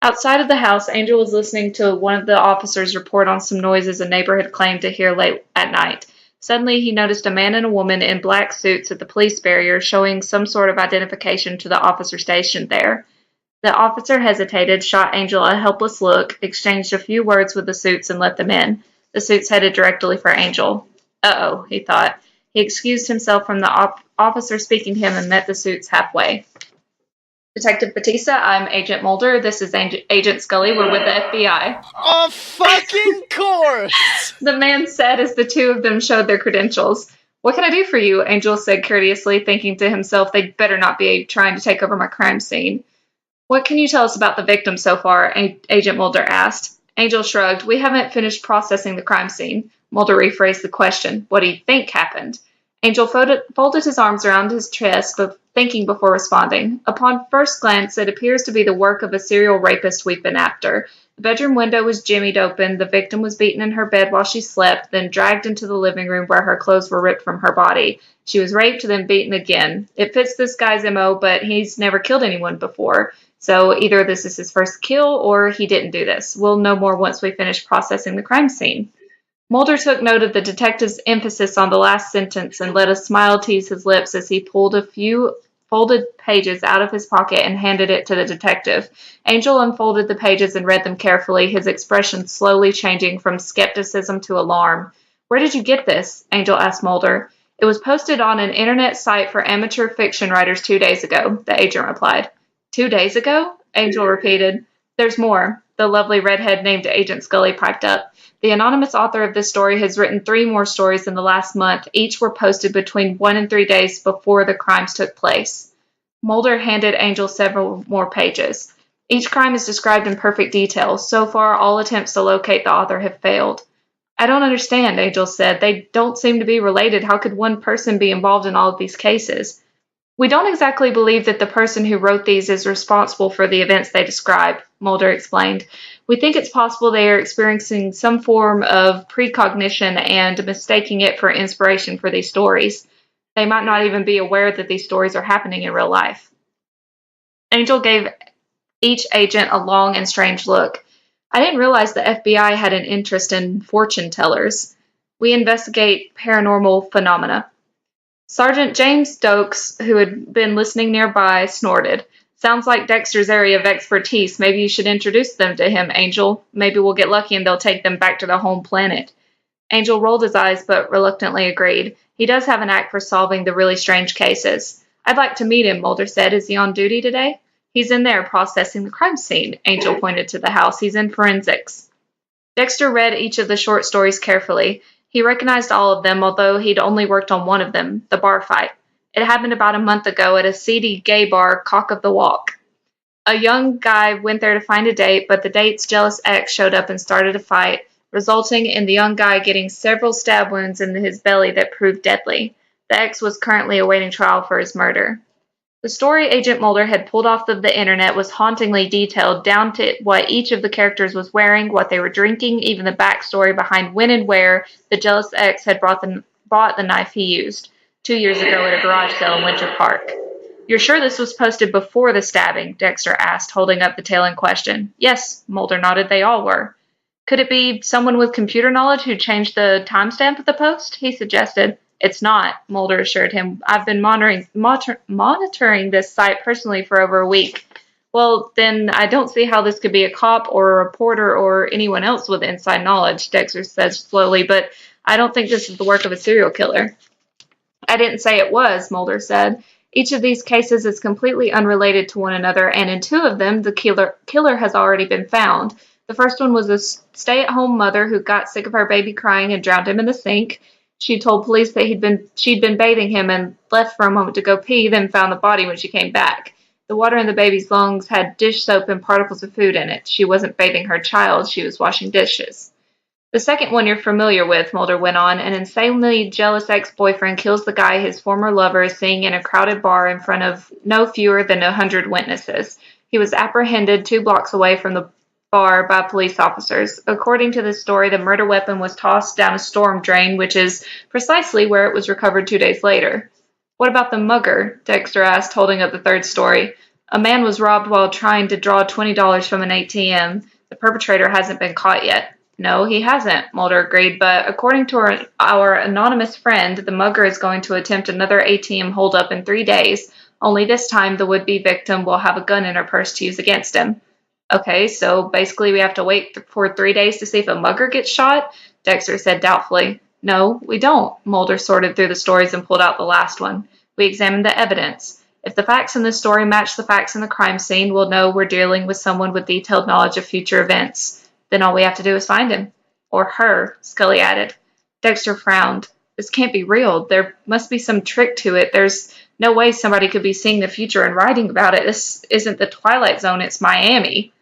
S1: Outside of the house, Angel was listening to one of the officers report on some noises a neighbor had claimed to hear late at night. Suddenly, he noticed a man and a woman in black suits at the police barrier, showing some sort of identification to the officer stationed there. The officer hesitated, shot Angel a helpless look, exchanged a few words with the suits, and let them in. The suits headed directly for Angel. Uh-oh, he thought. He excused himself from the officer speaking to him and met the suits halfway. Detective Batista, I'm Agent Mulder. This is Agent Scully. We're with the FBI.
S2: Of fucking course!
S1: The man said as the two of them showed their credentials. What can I do for you? Angel said courteously, thinking to himself they'd better not be trying to take over my crime scene. What can you tell us about the victim so far? Agent Mulder asked. Angel shrugged. We haven't finished processing the crime scene. Mulder rephrased the question. What do you think happened? Angel folded his arms around his chest, thinking before responding. Upon first glance, it appears to be the work of a serial rapist we've been after. The bedroom window was jimmied open, the victim was beaten in her bed while she slept, then dragged into the living room where her clothes were ripped from her body. She was raped, then beaten again. It fits this guy's MO, but he's never killed anyone before. So either this is his first kill, or he didn't do this. We'll know more once we finish processing the crime scene. Mulder took note of the detective's emphasis on the last sentence and let a smile tease his lips as he pulled a few folded pages out of his pocket and handed it to the detective. Angel unfolded the pages and read them carefully, his expression slowly changing from skepticism to alarm. Where did you get this? Angel asked Mulder. It was posted on an internet site for amateur fiction writers 2 days ago, the agent replied. 2 days ago? Angel repeated. There's more. The lovely redhead named Agent Scully piped up. The anonymous author of this story has written 3 more stories in the last month. Each were posted between 1 and 3 days before the crimes took place. Mulder handed Angel several more pages. Each crime is described in perfect detail. So far, all attempts to locate the author have failed. I don't understand, Angel said. They don't seem to be related. How could one person be involved in all of these cases? We don't exactly believe that the person who wrote these is responsible for the events they describe, Mulder explained. We think it's possible they are experiencing some form of precognition and mistaking it for inspiration for these stories. They might not even be aware that these stories are happening in real life. Angel gave each agent a long and strange look. I didn't realize the FBI had an interest in fortune tellers. We investigate paranormal phenomena. Sergeant James Doakes, who had been listening nearby, snorted. Sounds like Dexter's area of expertise. Maybe you should introduce them to him, Angel. Maybe we'll get lucky and they'll take them back to their home planet. Angel rolled his eyes but reluctantly agreed. He does have an knack for solving the really strange cases. I'd like to meet him, Mulder said. Is he on duty today? He's in there processing the crime scene. Angel pointed to the house. He's in forensics. Dexter read each of the short stories carefully. He recognized all of them, although he'd only worked on one of them, the bar fight. It happened about a month ago at a seedy gay bar, Cock of the Walk. A young guy went there to find a date, but the date's jealous ex showed up and started a fight, resulting in the young guy getting several stab wounds in his belly that proved deadly. The ex was currently awaiting trial for his murder. The story Agent Mulder had pulled off of the internet was hauntingly detailed, down to what each of the characters was wearing, what they were drinking, even the backstory behind when and where the jealous ex had bought the knife he used 2 years ago at a garage sale in Winter Park. You're sure this was posted before the stabbing? Dexter asked, holding up the tale in question. Yes, Mulder nodded. They all were. Could it be someone with computer knowledge who changed the timestamp of the post? He suggested. It's not, Mulder assured him. I've been monitoring this site personally for over a week. Well, then I don't see how this could be a cop or a reporter or anyone else with inside knowledge, Dexter said slowly, but I don't think this is the work of a serial killer. I didn't say it was, Mulder said. Each of these cases is completely unrelated to one another, and in 2 of them, the killer has already been found. The first one was a stay-at-home mother who got sick of her baby crying and drowned him in the sink. She told police that she'd been bathing him and left for a moment to go pee, then found the body when she came back. The water in the baby's lungs had dish soap and particles of food in it. She wasn't bathing her child, she was washing dishes. The second one you're familiar with, Mulder went on. An insanely jealous ex-boyfriend kills the guy his former lover is seeing in a crowded bar in front of no fewer than 100 witnesses. He was apprehended 2 blocks away from the bar by police officers. According to the story, the murder weapon was tossed down a storm drain, which is precisely where it was recovered 2 days later. What about the mugger? Dexter asked, holding up the third story. A man was robbed while trying to draw $20 from an ATM. The perpetrator hasn't been caught yet. No, he hasn't, Mulder agreed, but according to our anonymous friend, the mugger is going to attempt another ATM holdup in 3 days, only this time the would-be victim will have a gun in her purse to use against him. Okay, so basically we have to wait for 3 days to see if a mugger gets shot? Dexter said doubtfully. No, we don't. Mulder sorted through the stories and pulled out the last one. We examined the evidence. If the facts in this story match the facts in the crime scene, we'll know we're dealing with someone with detailed knowledge of future events. Then all we have to do is find him. Or her, Scully added. Dexter frowned. This can't be real. There must be some trick to it. There's no way somebody could be seeing the future and writing about it. This isn't the Twilight Zone, it's Miami.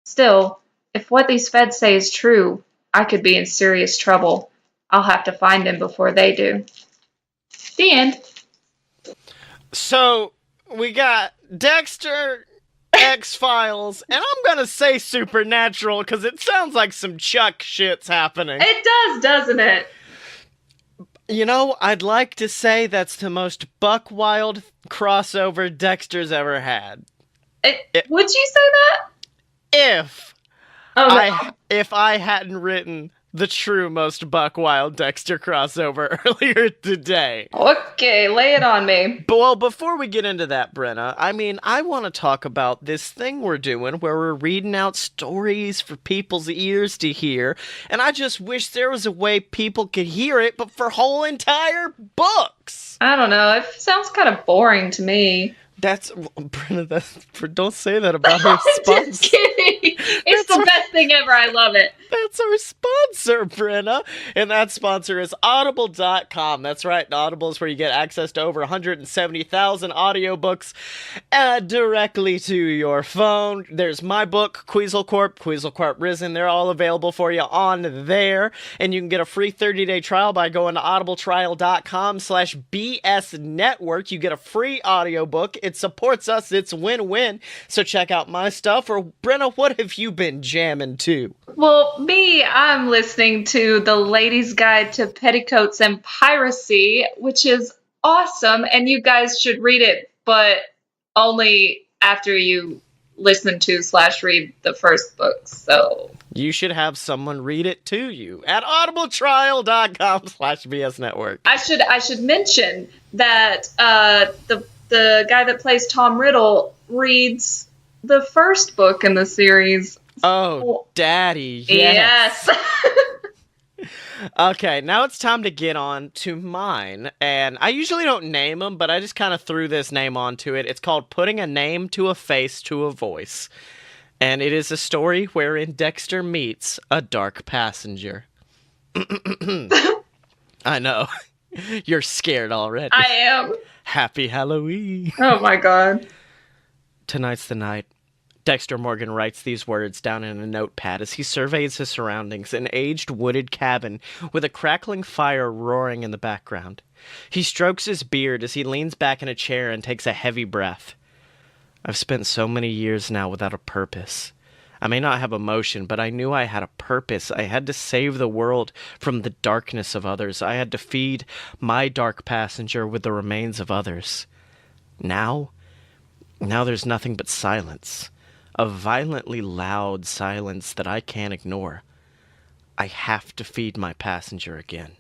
S1: Still, if what these feds say is true, I could be in serious trouble. I'll have to find him before they do. The end.
S2: So, we got Dexter, X-Files, and I'm gonna say Supernatural because it sounds like some Chuck shit's happening.
S1: It does, doesn't it?
S2: You know, I'd like to say that's the most buck-wild crossover Dexter's ever had.
S1: Would you say that?
S2: If I hadn't written the true most buck-wild Dexter crossover earlier today.
S1: Okay, lay it on me.
S2: But, well, before we get into that, Brenna, I want to talk about this thing we're doing where we're reading out stories for people's ears to hear, and I just wish there was a way people could hear it, but for whole entire books.
S1: I don't know, it sounds kind of boring to me.
S2: Brenna, don't say that about our sponsor.
S1: I'm just kidding. It's the best thing ever. I love it.
S2: That's our sponsor, Brenna. And that sponsor is Audible.com. That's right. Audible is where you get access to over 170,000 audiobooks directly to your phone. There's my book, Queasel Corp Risen. They're all available for you on there. And you can get a free 30-day trial by going to audibletrial.com/BS Network. You get a free audiobook. It supports us. It's win-win. So check out my stuff. Or Brenna, what have you been jamming to?
S1: Well, I'm listening to The Lady's Guide to Petticoats and Piracy, which is awesome, and you guys should read it, but only after you listen to / read the first book, so...
S2: You should have someone read it to you at audibletrial.com/BS Network.
S1: I should mention that the guy that plays Tom Riddle reads the first book in the series.
S2: Oh, Daddy. Yes. Okay, now it's time to get on to mine. And I usually don't name them, but I just kind of threw this name onto it. It's called Putting a Name to a Face to a Voice. And it is a story wherein Dexter meets a dark passenger. I know. You're scared already.
S1: I am.
S2: Happy Halloween.
S1: Oh my god.
S2: Tonight's the night. Dexter Morgan writes these words down in a notepad as he surveys his surroundings, an aged wooded cabin with a crackling fire roaring in the background. He strokes his beard as he leans back in a chair and takes a heavy breath. I've spent so many years now without a purpose. I may not have emotion, but I knew I had a purpose. I had to save the world from the darkness of others. I had to feed my dark passenger with the remains of others. Now there's nothing but silence. A violently loud silence that I can't ignore. I have to feed my passenger again.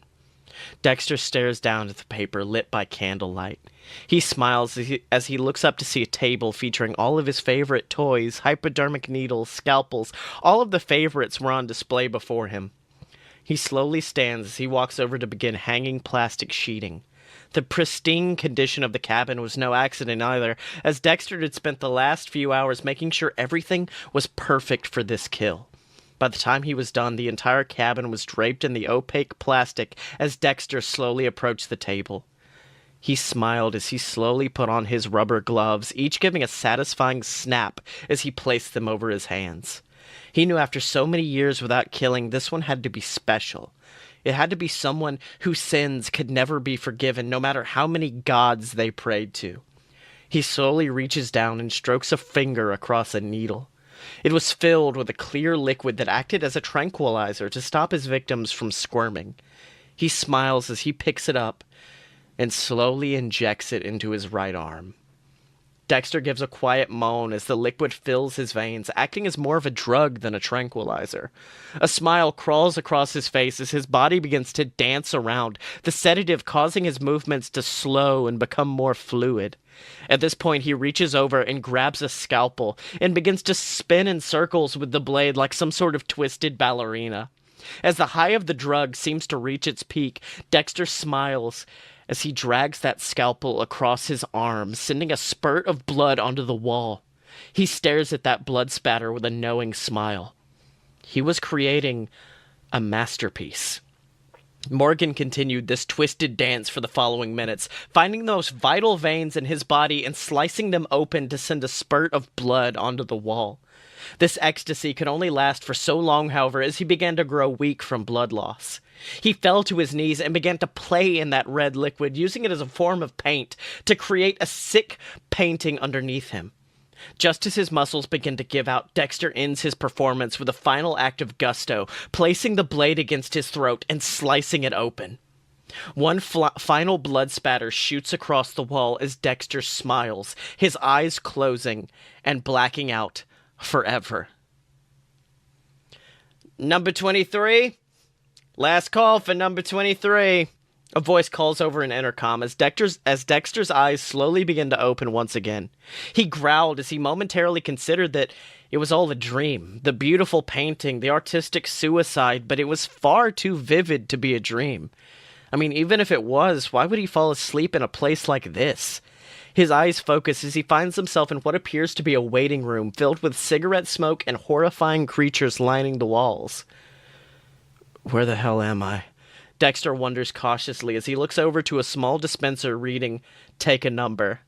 S2: Dexter stares down at the paper lit by candlelight. He smiles as he looks up to see a table featuring all of his favorite toys, hypodermic needles, scalpels. All of the favorites were on display before him. He slowly stands as he walks over to begin hanging plastic sheeting. The pristine condition of the cabin was no accident either, as Dexter had spent the last few hours making sure everything was perfect for this kill. By the time he was done, the entire cabin was draped in the opaque plastic as Dexter slowly approached the table. He smiled as he slowly put on his rubber gloves, each giving a satisfying snap as he placed them over his hands. He knew after so many years without killing, this one had to be special. It had to be someone whose sins could never be forgiven, no matter how many gods they prayed to. He slowly reaches down and strokes a finger across a needle. It was filled with a clear liquid that acted as a tranquilizer to stop his victims from squirming. He smiles as he picks it up and slowly injects it into his right arm. Dexter gives a quiet moan as the liquid fills his veins, acting as more of a drug than a tranquilizer. A smile crawls across his face as his body begins to dance around, the sedative causing his movements to slow and become more fluid. At this point, he reaches over and grabs a scalpel and begins to spin in circles with the blade like some sort of twisted ballerina. As the high of the drug seems to reach its peak, Dexter smiles as he drags that scalpel across his arm, sending a spurt of blood onto the wall. He stares at that blood spatter with a knowing smile. He was creating a masterpiece. Morgan continued this twisted dance for the following minutes, finding the most vital veins in his body and slicing them open to send a spurt of blood onto the wall. This ecstasy could only last for so long, however, as he began to grow weak from blood loss. He fell to his knees and began to play in that red liquid, using it as a form of paint to create a sick painting underneath him. Just as his muscles begin to give out, Dexter ends his performance with a final act of gusto, placing the blade against his throat and slicing it open. One final blood spatter shoots across the wall as Dexter smiles, his eyes closing and blacking out forever. Number 23? Last call for number 23. A voice calls over an intercom as Dexter's eyes slowly begin to open once again. He growled as he momentarily considered that it was all a dream, the beautiful painting, the artistic suicide, but it was far too vivid to be a dream. I mean, even if it was, why would he fall asleep in a place like this? His eyes focus as he finds himself in what appears to be a waiting room filled with cigarette smoke and horrifying creatures lining the walls. Where the hell am I? Dexter wonders cautiously as he looks over to a small dispenser reading, "Take a number."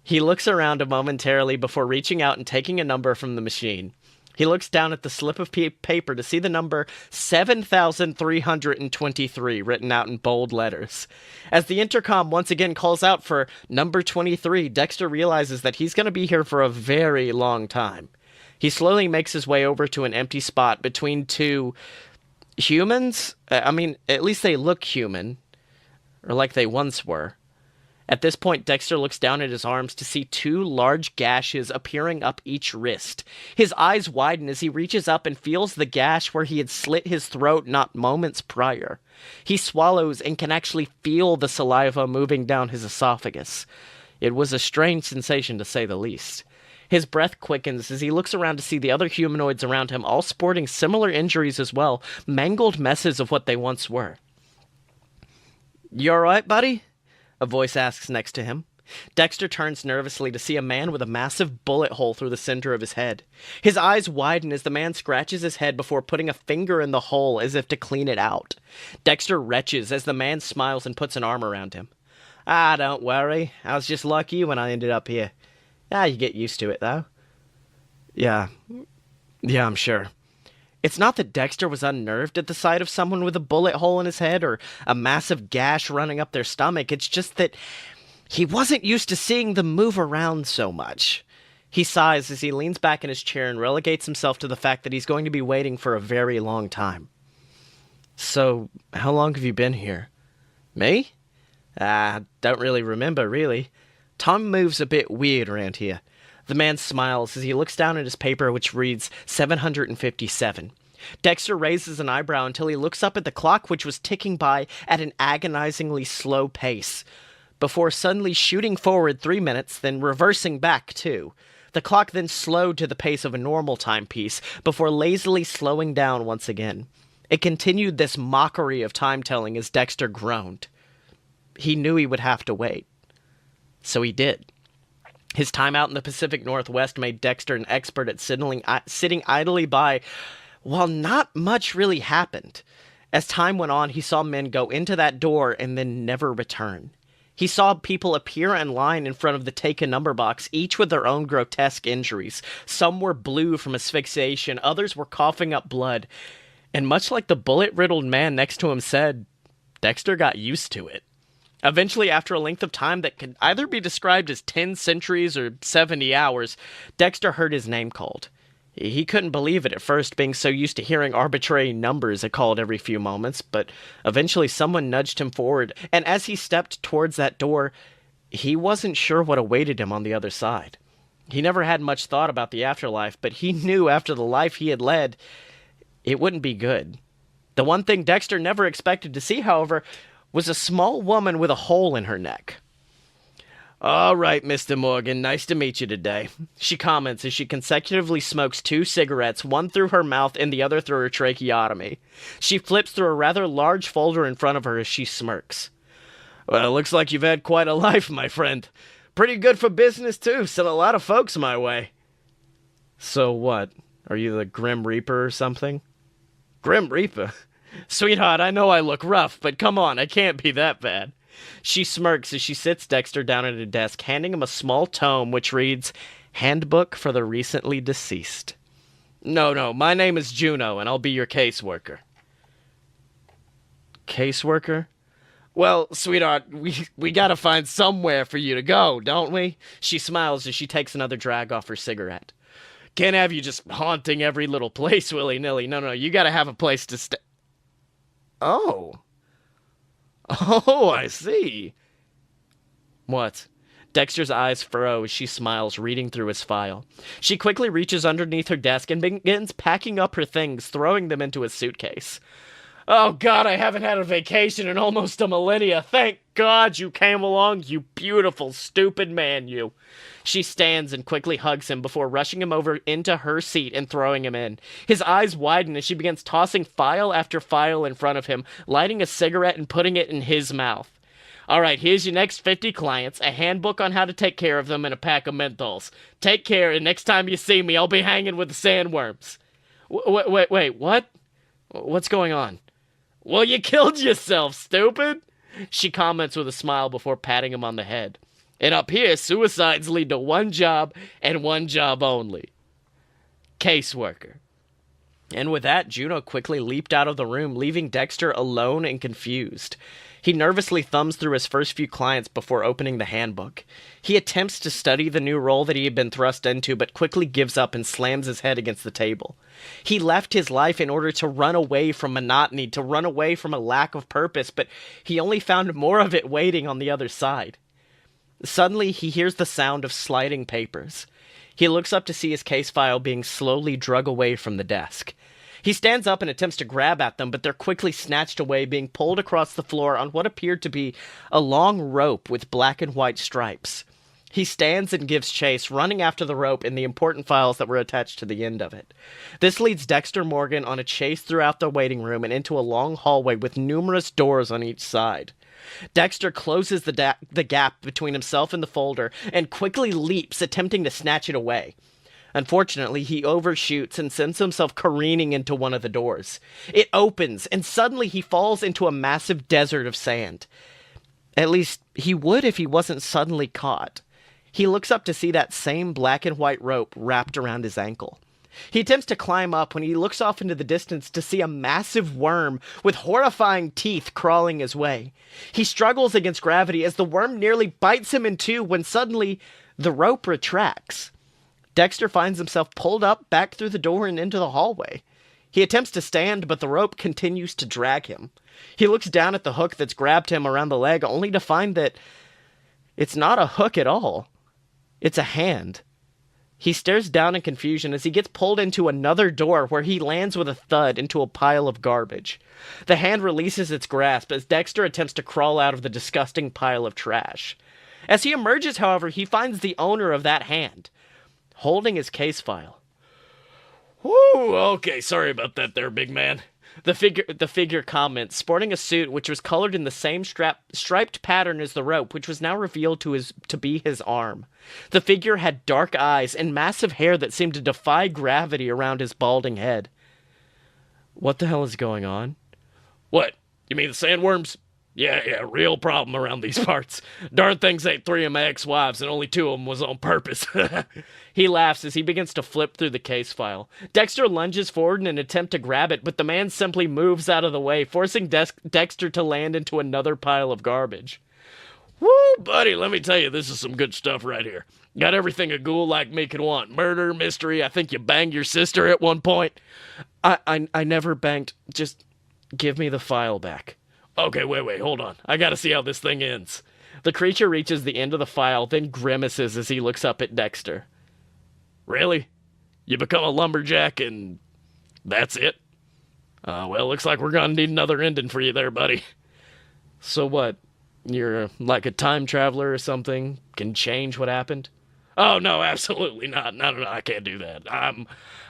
S2: He looks around momentarily before reaching out and taking a number from the machine. He looks down at the slip of paper to see the number 7,323 written out in bold letters. As the intercom once again calls out for number 23, Dexter realizes that he's going to be here for a very long time. He slowly makes his way over to an empty spot between two humans. I mean, at least they look human, or like they once were. At this point, Dexter looks down at his arms to see two large gashes appearing up each wrist. His eyes widen as he reaches up and feels the gash where he had slit his throat not moments prior. He swallows and can actually feel the saliva moving down his esophagus. It was a strange sensation, to say the least. His breath quickens as he looks around to see the other humanoids around him all sporting similar injuries as well, mangled messes of what they once were. "You all right, buddy?" a voice asks next to him. Dexter turns nervously to see a man with a massive bullet hole through the center of his head. His eyes widen as the man scratches his head before putting a finger in the hole as if to clean it out. Dexter retches as the man smiles and puts an arm around him. "Ah, don't worry. I was just like you when I ended up here. You get used to it, though." Yeah, I'm sure. It's not that Dexter was unnerved at the sight of someone with a bullet hole in his head or a massive gash running up their stomach. It's just that he wasn't used to seeing them move around so much. He sighs as he leans back in his chair and relegates himself to the fact that he's going to be waiting for a very long time. "So, how long have you been here?" "Me? Don't really remember, really. Time moves a bit weird around here." The man smiles as he looks down at his paper, which reads 757. Dexter raises an eyebrow until he looks up at the clock, which was ticking by at an agonizingly slow pace, before suddenly shooting forward 3 minutes, then reversing back 2. The clock then slowed to the pace of a normal timepiece, before lazily slowing down once again. It continued this mockery of time-telling as Dexter groaned. He knew he would have to wait. So he did. His time out in the Pacific Northwest made Dexter an expert at sitting idly by while not much really happened. As time went on, he saw men go into that door and then never return. He saw people appear in line in front of the take a number box, each with their own grotesque injuries. Some were blue from asphyxiation, others were coughing up blood. And much like the bullet-riddled man next to him said, Dexter got used to it. Eventually, after a length of time that could either be described as 10 centuries or 70 hours, Dexter heard his name called. He couldn't believe it at first, being so used to hearing arbitrary numbers it called every few moments, but eventually someone nudged him forward, and as he stepped towards that door, he wasn't sure what awaited him on the other side. He never had much thought about the afterlife, but he knew after the life he had led, it wouldn't be good. The one thing Dexter never expected to see, however, was a small woman with a hole in her neck. "All right, Mr. Morgan, nice to meet you today," she comments as she consecutively smokes 2 cigarettes, one through her mouth and the other through her tracheotomy. She flips through a rather large folder in front of her as she smirks. "Well, looks like you've had quite a life, my friend. Pretty good for business, too. Sent a lot of folks my way." "So what? Are you the Grim Reaper or something?" "Grim Reaper? Sweetheart, I know I look rough, but come on, I can't be that bad." She smirks as she sits Dexter down at a desk, handing him a small tome which reads, "Handbook for the Recently Deceased." No, my name is Juno, and I'll be your caseworker." "Caseworker?" "Well, sweetheart, we gotta find somewhere for you to go, don't we?" She smiles as she takes another drag off her cigarette. "Can't have you just haunting every little place willy-nilly. No, you gotta have a place to stay." Oh, I see. "What?" Dexter's eyes furrow as she smiles, reading through his file. She quickly reaches underneath her desk and begins packing up her things, throwing them into a suitcase. "Oh God, I haven't had a vacation in almost a millennia. Thank God you came along, you beautiful, stupid man, you." She stands and quickly hugs him before rushing him over into her seat and throwing him in. His eyes widen as she begins tossing file after file in front of him, lighting a cigarette and putting it in his mouth. "All right, here's your next 50 clients, a handbook on how to take care of them, and a pack of menthols. Take care, and next time you see me, I'll be hanging with the sandworms." Wait, what? What's going on?" "Well, you killed yourself, stupid," she comments with a smile before patting him on the head. "And up here, suicides lead to one job, and one job only. Caseworker." And with that, Juno quickly leaped out of the room, leaving Dexter alone and confused. He nervously thumbs through his first few clients before opening the handbook. He attempts to study the new role that he had been thrust into, but quickly gives up and slams his head against the table. He left his life in order to run away from monotony, to run away from a lack of purpose, but he only found more of it waiting on the other side. Suddenly, he hears the sound of sliding papers. He looks up to see his case file being slowly dragged away from the desk. He stands up and attempts to grab at them, but they're quickly snatched away, being pulled across the floor on what appeared to be a long rope with black and white stripes. He stands and gives chase, running after the rope and the important files that were attached to the end of it. This leads Dexter Morgan on a chase throughout the waiting room and into a long hallway with numerous doors on each side. Dexter closes the gap between himself and the folder and quickly leaps, attempting to snatch it away. Unfortunately, he overshoots and sends himself careening into one of the doors. It opens, and suddenly he falls into a massive desert of sand. At least, he would if he wasn't suddenly caught. He looks up to see that same black and white rope wrapped around his ankle. He attempts to climb up when he looks off into the distance to see a massive worm with horrifying teeth crawling his way. He struggles against gravity as the worm nearly bites him in two when suddenly the rope retracts. Dexter finds himself pulled up back through the door and into the hallway. He attempts to stand, but the rope continues to drag him. He looks down at the hook that's grabbed him around the leg, only to find that it's not a hook at all. It's a hand. He stares down in confusion as he gets pulled into another door where he lands with a thud into a pile of garbage. The hand releases its grasp as Dexter attempts to crawl out of the disgusting pile of trash. As he emerges, however, he finds the owner of that hand, holding his case file. "Whew, okay, sorry about that there, big man." The figure comments, sporting a suit which was colored in the same striped pattern as the rope, which was now revealed to be his arm. The figure had dark eyes and massive hair that seemed to defy gravity around his balding head. "What the hell is going on?" "What, you mean the sandworms? Yeah, real problem around these parts. Darn things ate 3 of my ex-wives and only 2 of them was on purpose." He laughs as he begins to flip through the case file. Dexter lunges forward in an attempt to grab it, but the man simply moves out of the way, forcing Dexter to land into another pile of garbage.
S3: Woo, buddy, let me tell you, this is some good stuff right here. Got everything a ghoul like me could want. Murder, mystery, I think you banged your sister at one point.
S2: I never banged. Just give me the file back.
S3: Okay, wait, hold on. I gotta see how this thing ends.
S2: The creature reaches the end of the file, then grimaces as he looks up at Dexter.
S3: Really? You become a lumberjack and that's it? Well, looks like we're gonna need another ending for you there, buddy.
S2: So what? You're like a time traveler or something? Can change what happened?
S3: Oh, no, absolutely not. No, I can't do that.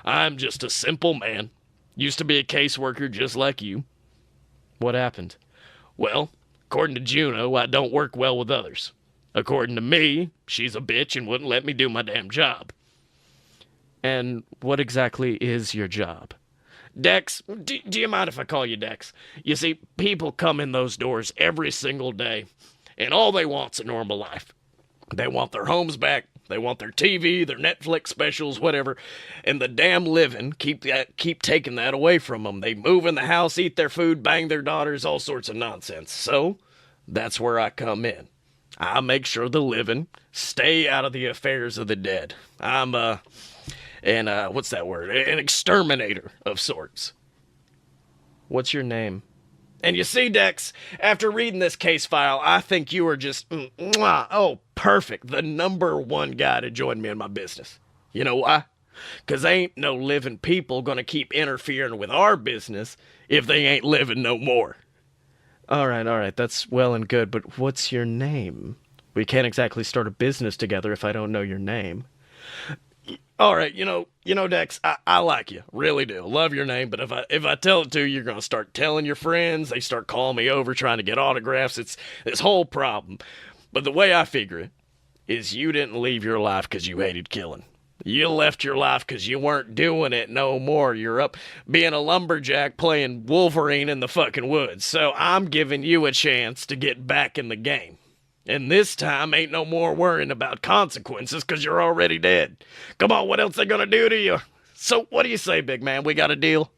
S3: I'm just a simple man. Used to be a caseworker just like you.
S2: What happened?
S3: Well, according to Juno, I don't work well with others. According to me, she's a bitch and wouldn't let me do my damn job.
S2: And what exactly is your job?
S3: Dex, do you mind if I call you Dex? You see, people come in those doors every single day, and all they want's a normal life. They want their homes back, they want their TV, their Netflix specials, whatever, and the damn living keep taking that away from them. They move in the house, eat their food, bang their daughters, all sorts of nonsense. So, that's where I come in. I make sure the living stay out of the affairs of the dead. I'm, what's that word? An exterminator of sorts.
S2: What's your name?
S3: And you see, Dex, after reading this case file, I think you are just, perfect. The #1 guy to join me in my business. You know why? 'Cause ain't no living people gonna keep interfering with our business if they ain't living no more.
S2: All right, that's well and good, but what's your name? We can't exactly start a business together if I don't know your name.
S3: All right, you know, Dex, I like you, really do. Love your name, but if I tell it to you, you're gonna start telling your friends. They start calling me over, trying to get autographs. It's this whole problem. But the way I figure it is, you didn't leave your life because you hated killing. You left your life because you weren't doing it no more. You're up being a lumberjack playing Wolverine in the fucking woods. So I'm giving you a chance to get back in the game. And this time ain't no more worrying about consequences because you're already dead. Come on, what else they gonna do to you? So what do you say, big man? We got a deal?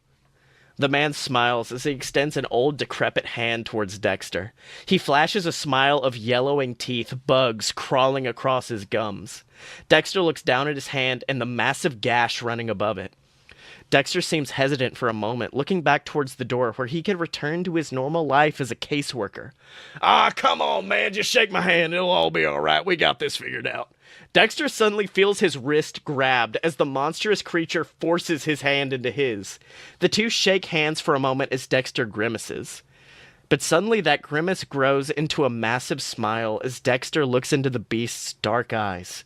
S2: The man smiles as he extends an old, decrepit hand towards Dexter. He flashes a smile of yellowing teeth, bugs crawling across his gums. Dexter looks down at his hand and the massive gash running above it. Dexter seems hesitant for a moment, looking back towards the door where he could return to his normal life as a caseworker.
S3: Come on, man, just shake my hand. It'll all be all right. We got this figured out.
S2: Dexter suddenly feels his wrist grabbed as the monstrous creature forces his hand into his. The two shake hands for a moment as Dexter grimaces. But suddenly that grimace grows into a massive smile as Dexter looks into the beast's dark eyes.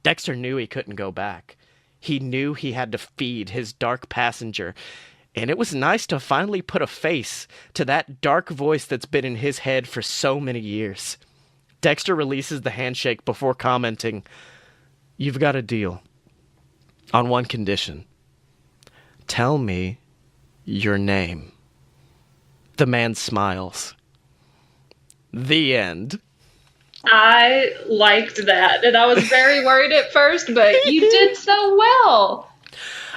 S2: Dexter knew he couldn't go back. He knew he had to feed his dark passenger, and it was nice to finally put a face to that dark voice that's been in his head for so many years. Dexter releases the handshake before commenting, "You've got a deal. On one condition. Tell me your name." The man smiles. The end.
S1: I liked that, and I was very worried at first, but you did so well.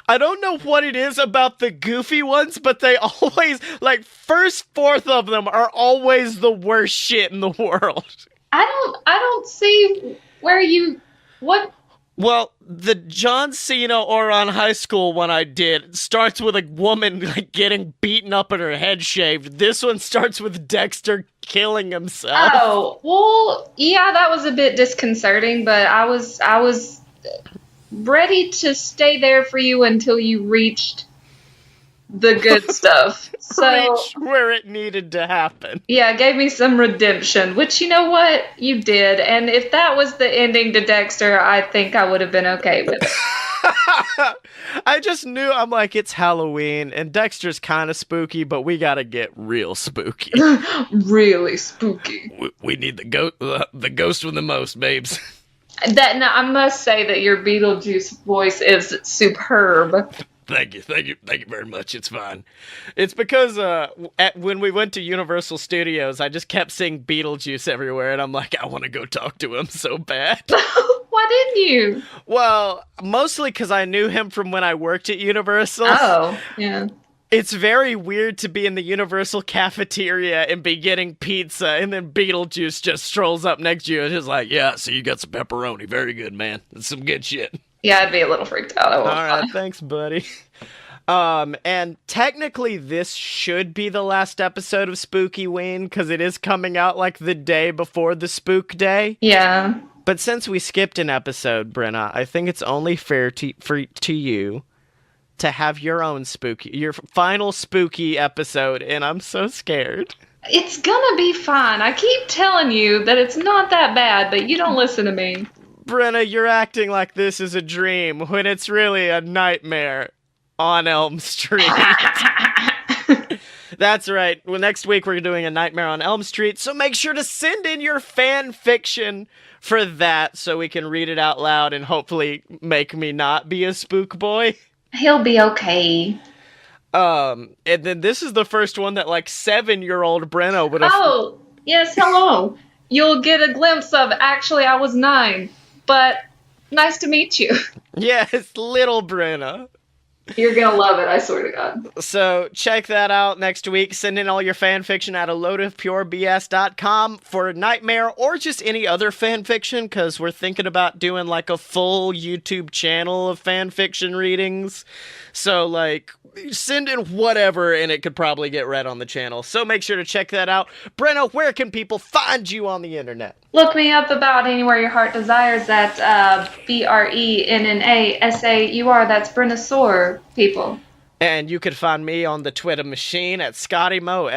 S2: I don't know what it is about the goofy ones, but they always, like, first fourth of them are always the worst shit in the world.
S1: I don't see where what?
S2: Well, the John Cena or on High School one I did starts with a woman like getting beaten up and her head shaved. This one starts with Dexter killing himself.
S1: Oh, well, yeah, that was a bit disconcerting, but I was ready to stay there for you until you reached the good stuff. So
S2: Reach where it needed to happen.
S1: yeah, it gave me some redemption, which, you know what, you did. And if that was the ending to Dexter, I think I would have been okay with it.
S2: I just knew, I'm like, it's Halloween, and Dexter's kind of spooky, but we gotta get real spooky.
S1: Really spooky.
S3: We need the ghost with the most, babes.
S1: Now, I must say that your Beetlejuice voice is superb.
S3: Thank you very much. It's fine.
S2: It's because when we went to Universal Studios, I just kept seeing Beetlejuice everywhere, and I'm like, I want to go talk to him so bad.
S1: Why didn't you?
S2: Well, mostly because I knew him from when I worked at Universal.
S1: Oh, yeah.
S2: It's very weird to be in the Universal cafeteria and be getting pizza, and then Beetlejuice just strolls up next to you and is like,
S3: Yeah, so you got some pepperoni. Very good, man. That's some good shit.
S1: Yeah, I'd be a little freaked out.
S2: all right, thanks, buddy. And technically this should be the last episode of Spooky Ween, because it is coming out like the day before the Spook Day.
S1: Yeah.
S2: But since we skipped an episode, Brenna, I think it's only fair to you to have your final spooky episode, and I'm so scared.
S1: It's gonna be fine. I keep telling you that it's not that bad, but you don't listen to me.
S2: Brenna, you're acting like this is a dream when it's really a nightmare on Elm Street. That's right. Well, next week we're doing a Nightmare on Elm Street, so make sure to send in your fan fiction for that so we can read it out loud and hopefully make me not be a spook boy.
S1: He'll be okay.
S2: And then this is the first one that, like, 7-year-old Brenna would have...
S1: Oh, yes, hello. You'll get a glimpse of, actually, I was 9, but nice to meet you.
S2: Yes, little Brenna.
S1: You're gonna love it, I swear to God.
S2: So check that out next week. Send in all your fan fiction at aloadofpurebs.com for Nightmare or just any other fan fiction, because we're thinking about doing like a full YouTube channel of fan fiction readings. So like, send in whatever and it could probably get read on the channel. So make sure to check that out. Brenna, where can people find you on the internet?
S1: Look me up about anywhere your heart desires at BRENNASAUR. That's Brennasaur, people.
S2: And you can find me on the Twitter machine at ScottyMo,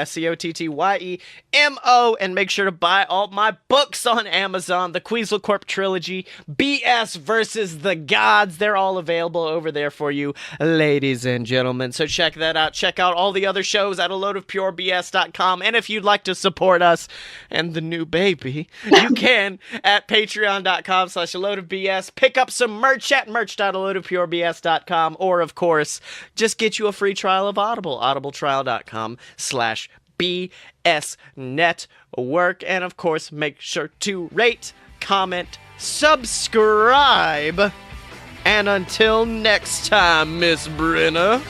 S2: SCOTTYEMO, and make sure to buy all my books on Amazon, the Queasel Corp trilogy, BS versus the Gods. They're all available over there for you, ladies and gentlemen. So check that out. Check out all the other shows at aloadofpurebs.com. And if you'd like to support us and the new baby, you can at patreon.com/aloadofbs. Pick up some merch at merch.aloadofpurebs.com, or of course, just get you a free trial of Audible, audibletrial.com/BS Network. And of course, make sure to rate, comment, subscribe. And until next time, Miss Brenna.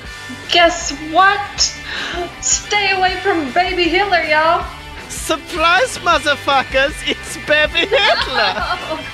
S1: Guess what? Stay away from Baby Hitler, y'all.
S2: Surprise, motherfuckers! It's Baby Hitler!